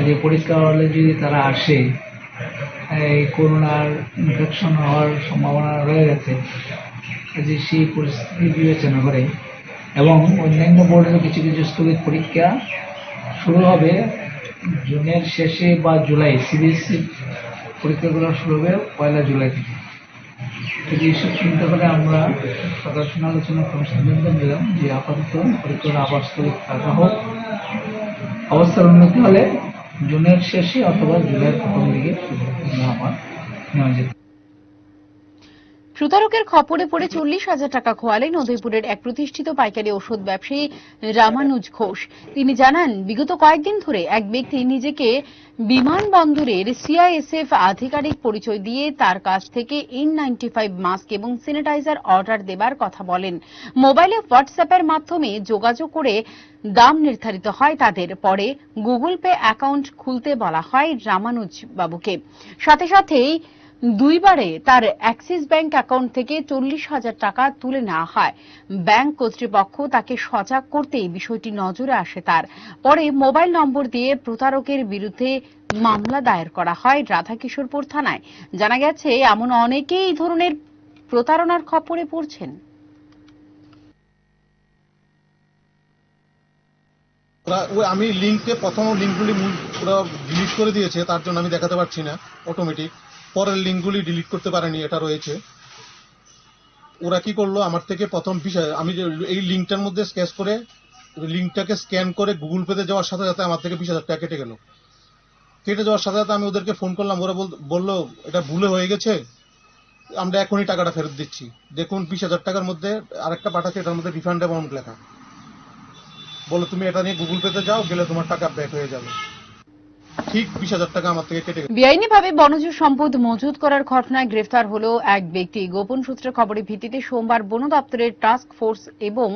যে পরীক্ষা হলে যদি তারা আসে, এই করোনার ইনফেকশন হওয়ার সম্ভাবনা রয়ে গেছে, যে সেই পরিস্থিতি বিবেচনা করে এবং অন্যান্য বোর্ডের কিছু স্থগিত পরীক্ষা শুরু হবে জুনের শেষে বা জুলাই। সিবিএসসি পরীক্ষাগুলো শুরু হবে 1 জুলাই থেকে। এইসব চিন্তা করে আমরা সদস্য আলোচনা করে সিদ্ধান্ত নিলাম যে আপাতত পরীক্ষার আবার স্থগিত রাখা হোক। অবস্থার উন্নতি হলে জুনের শেষে অথবা জুলাইয়ের প্রথম দিকে আবার নেওয়া যেতে। প্রতারকের খপ্পরে পড়ে 40,000 টাকা খোয়ালেন উদয়পুরের এক প্রতিষ্ঠিত পাইকারি ওষুধ ব্যবসায়ী রামানুজ ঘোষ। তিনি জানান, বিগত কয়েকদিন ধরে এক ব্যক্তি নিজেকে বিমানবন্দরের সিআইএসএফ আধিকারিক পরিচয় দিয়ে তার কাছ থেকে N95 মাস্ক এবং স্যানিটাইজার অর্ডার দেবার কথা বলেন। মোবাইলে হোয়াটসঅ্যাপের মাধ্যমে যোগাযোগ করে দাম নির্ধারিত হয় তাদের। পরে গুগল পে অ্যাকাউন্ট খুলতে বলা হয় রামানুজ বাবুকে। সাথে সাথেই দুইবারে তার অ্যাক্সিস ব্যাংক অ্যাকাউন্ট থেকে 40,000 টাকা তুলে নেওয়া হয়। ব্যাংক কর্তৃপক্ষ তাকে সজাগ করতেই বিষয়টি নজরে আসে তার। পরে মোবাইল নম্বর দিয়ে প্রতারকের বিরুদ্ধে মামলা দায়ের করা হয় রাধাকিশোরপুর থানায়। জানা গেছে এমন অনেকেই এই ধরনের প্রতারণার খপ্পরে পড়ছেন। আমি লিঙ্কে প্রথম লিঙ্কগুলি পুরো ডিলিট করে দিয়েছে, তার জন্য আমি দেখাতে পারছি না অটোমেটিক। পরের লিঙ্কগুলি ডিলিট করতে পারেনি, এটা রয়েছে। ওরা কি করলো, আমার থেকে প্রথম বিষয় আমি যে এই লিঙ্কটার মধ্যে স্ক্যাচ করে লিঙ্কটাকে স্ক্যান করে গুগল পেতে যাওয়ার সাথে সাথে আমার থেকে 20,000 টাকা কেটে গেল। কেটে যাওয়ার সাথে সাথে আমি ওদেরকে ফোন করলাম, ওরা বললো এটা ভুলে হয়ে গেছে, আমরা এখনই টাকাটা ফেরত দিচ্ছি। দেখুন 20,000 টাকার মধ্যে আরেকটা পাঠাচ্ছে, এটার মধ্যে রিফান্ড অ্যামাউন্ট লেখা। বলো তুমি এটা নিয়ে গুগল পেতে যাও, গেলে তোমার টাকা ব্যাক হয়ে যাবে। ঠিক 20,000 টাকা আমার থেকে কেটে গেছে। বেআইনিভাবে বনজ সম্পদ মজুত করার ঘটনায় গ্রেফতার হলো এক ব্যক্তি। গোপন সূত্রের খবরের ভিত্তিতে সোমবার বন দপ্তরের টাস্ক ফোর্স এবং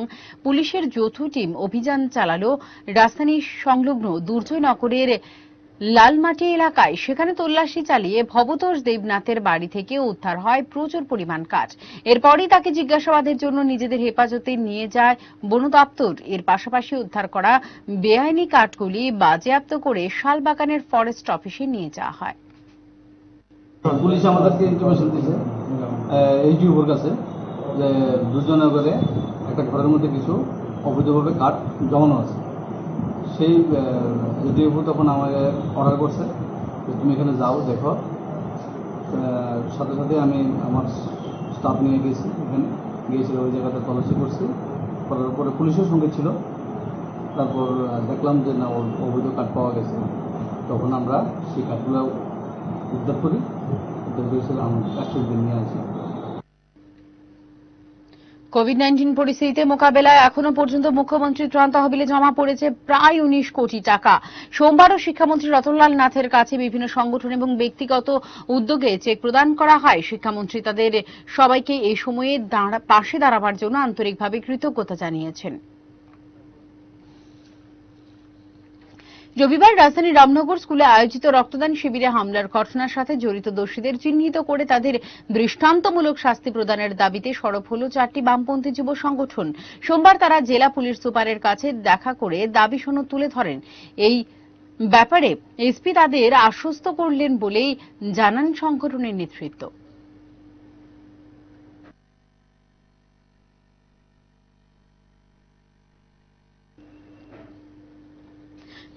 পুলিশের যৌথ টিম অভিযান চালালো রাজধানী সংলগ্ন দুর্জয়নগরের লালমাটি এলাকায়। সেখানে তল্লাশি চালিয়ে ভবতোষ দেবনাথের বাড়ি থেকে উদ্ধার হয় প্রচুর পরিমাণ কাঠ। এরপরই তাকে জিজ্ঞাসাবাদের জন্য নিজেদের হেফাজতে নিয়ে যায় বন দপ্তর। এর পাশাপাশি উদ্ধার করা বেআইনি কাঠগুলি বাজেয়াপ্ত করে শালবাগানের ফরেস্ট অফিসে নিয়ে যাওয়া হয়। পুলিশ আমাদেরকে ইনফরমেশন দিয়েছে এইচডিওর কাছে যে দুর্জয়নগরে একটা ঘরের মধ্যে কিছু অবৈধভাবে কাঠ জমানো আছে। সেই এইচডিও তখন আমাকে অর্ডার করছে যে তুমি এখানে যাও দেখো। সাথে সাথে আমি আমার স্টাফ নিয়ে গেছি, এখানে গিয়েছিল ওই জায়গাতে তল্লাশি করছি। করার পরে পুলিশের সঙ্গে ছিল। তারপর দেখলাম যে না অবৈধ কাঠ পাওয়া গেছে। তখন আমরা সেই কাঠগুলো উদ্ধার করি। উদ্ধার করেছিলাম 100 দিন নিয়ে আসি। কোভিড-19 পরিস্থিতিতে মোকাবেলায় এখনো পর্যন্ত মুখ্যমন্ত্রীর ত্রাণ তহবিলে জমা পড়েছে প্রায় 19 কোটি টাকা। সোমবারও শিক্ষামন্ত্রী রতনলাল নাথের কাছে বিভিন্ন সংগঠন এবং ব্যক্তিগত উদ্যোগে চেক প্রদান করা হয়। শিক্ষামন্ত্রী তাদের সবাইকে এই সময়ে পাশে দাঁড়াবার জন্য আন্তরিকভাবে কৃতজ্ঞতা জানিয়েছেন। রবিবার রাজধানীর রামনগর স্কুলে আয়োজিত রক্তদান শিবিরে হামলার ঘটনার সাথে জড়িত দোষীদের চিহ্নিত করে তাদের দৃষ্টান্তমূলক শাস্তি প্রদানের দাবিতে সরব হল 4টি বামপন্থী যুব সংগঠন। সোমবার তারা জেলা পুলিশ সুপারের কাছে দেখা করে দাবি সনদ তুলে ধরেন। এই ব্যাপারে এসপি তাদের আশ্বস্ত করলেন বলেই জানান সংগঠনের নেতৃত্ব।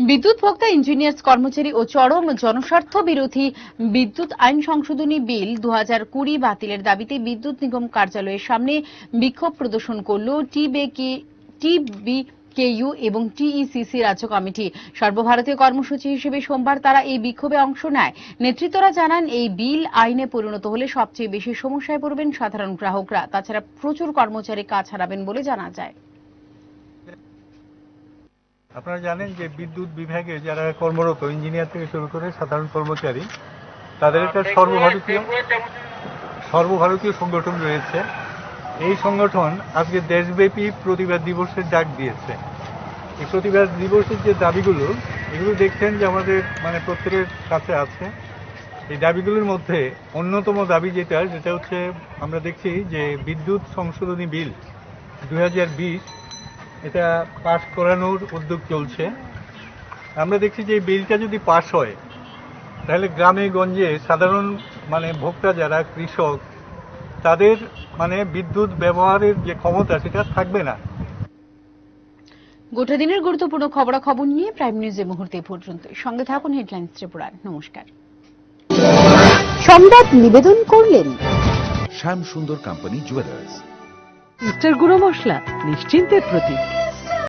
বিদ্যুৎ ভোক্তা, ইঞ্জিনিয়ার্স কর্মচারী ও চরম জনস্বার্থ বিরোধী বিদ্যুৎ আইন সংশোধনী বিল 2020 বাতিলের দাবিতে বিদ্যুৎ নিগম কার্যালয়ের সামনে বিক্ষোভ প্রদর্শন করল টিবিকেইউ এবং টিইসিসি রাজ্য কমিটি। সর্বভারতীয় কর্মসূচি হিসেবে সোমবার তারা এই বিক্ষোভে অংশ নেয়। নেতৃত্বরা জানান এই বিল আইনে পরিণত হলে সবচেয়ে বেশি সমস্যায় পড়বেন সাধারণ গ্রাহকরা। তাছাড়া প্রচুর কর্মচারী কাজ হারাবেন বলে জানা যায়। আপনারা জানেন যে বিদ্যুৎ বিভাগে যারা কর্মরত ইঞ্জিনিয়ার থেকে শুরু করে সাধারণ কর্মচারী, তাদের একটা সর্বভারতীয় সংগঠন রয়েছে। এই সংগঠন আজকে দেশব্যাপী প্রতিবাদ দিবসের ডাক দিয়েছে। এই প্রতিবাদ দিবসের যে দাবিগুলো, এগুলো দেখছেন যে আমাদের প্রত্যেকের কাছে আছে। এই দাবিগুলোর মধ্যে অন্যতম দাবি যেটা হচ্ছে, আমরা দেখছি যে বিদ্যুৎ সংশোধনী বিল 2020 এটা পাস করানোর উদ্যোগ চলছে। আমরা দেখছি যে এই বিলটা যদি পাস হয় তাহলে গ্রামে গঞ্জে সাধারণ ভোক্তা যারা কৃষক, তাদের বিদ্যুৎ ব্যবহারের যে ক্ষমতা সেটা থাকবে না। গোটা দিনের গুরুত্বপূর্ণ খবরাখবর নিয়ে প্রাইম নিউজে মুহূর্তে পর্যন্ত সঙ্গে থাকুন হেডলাইন্স ত্রিপুরার। নমস্কার। সংবাদ নিবেদন করলেন শ্যাম সুন্দর কোম্পানি জুয়েলার্স। ইস্টার গুঁড়ো মশলা নিশ্চিন্তের প্রতীক।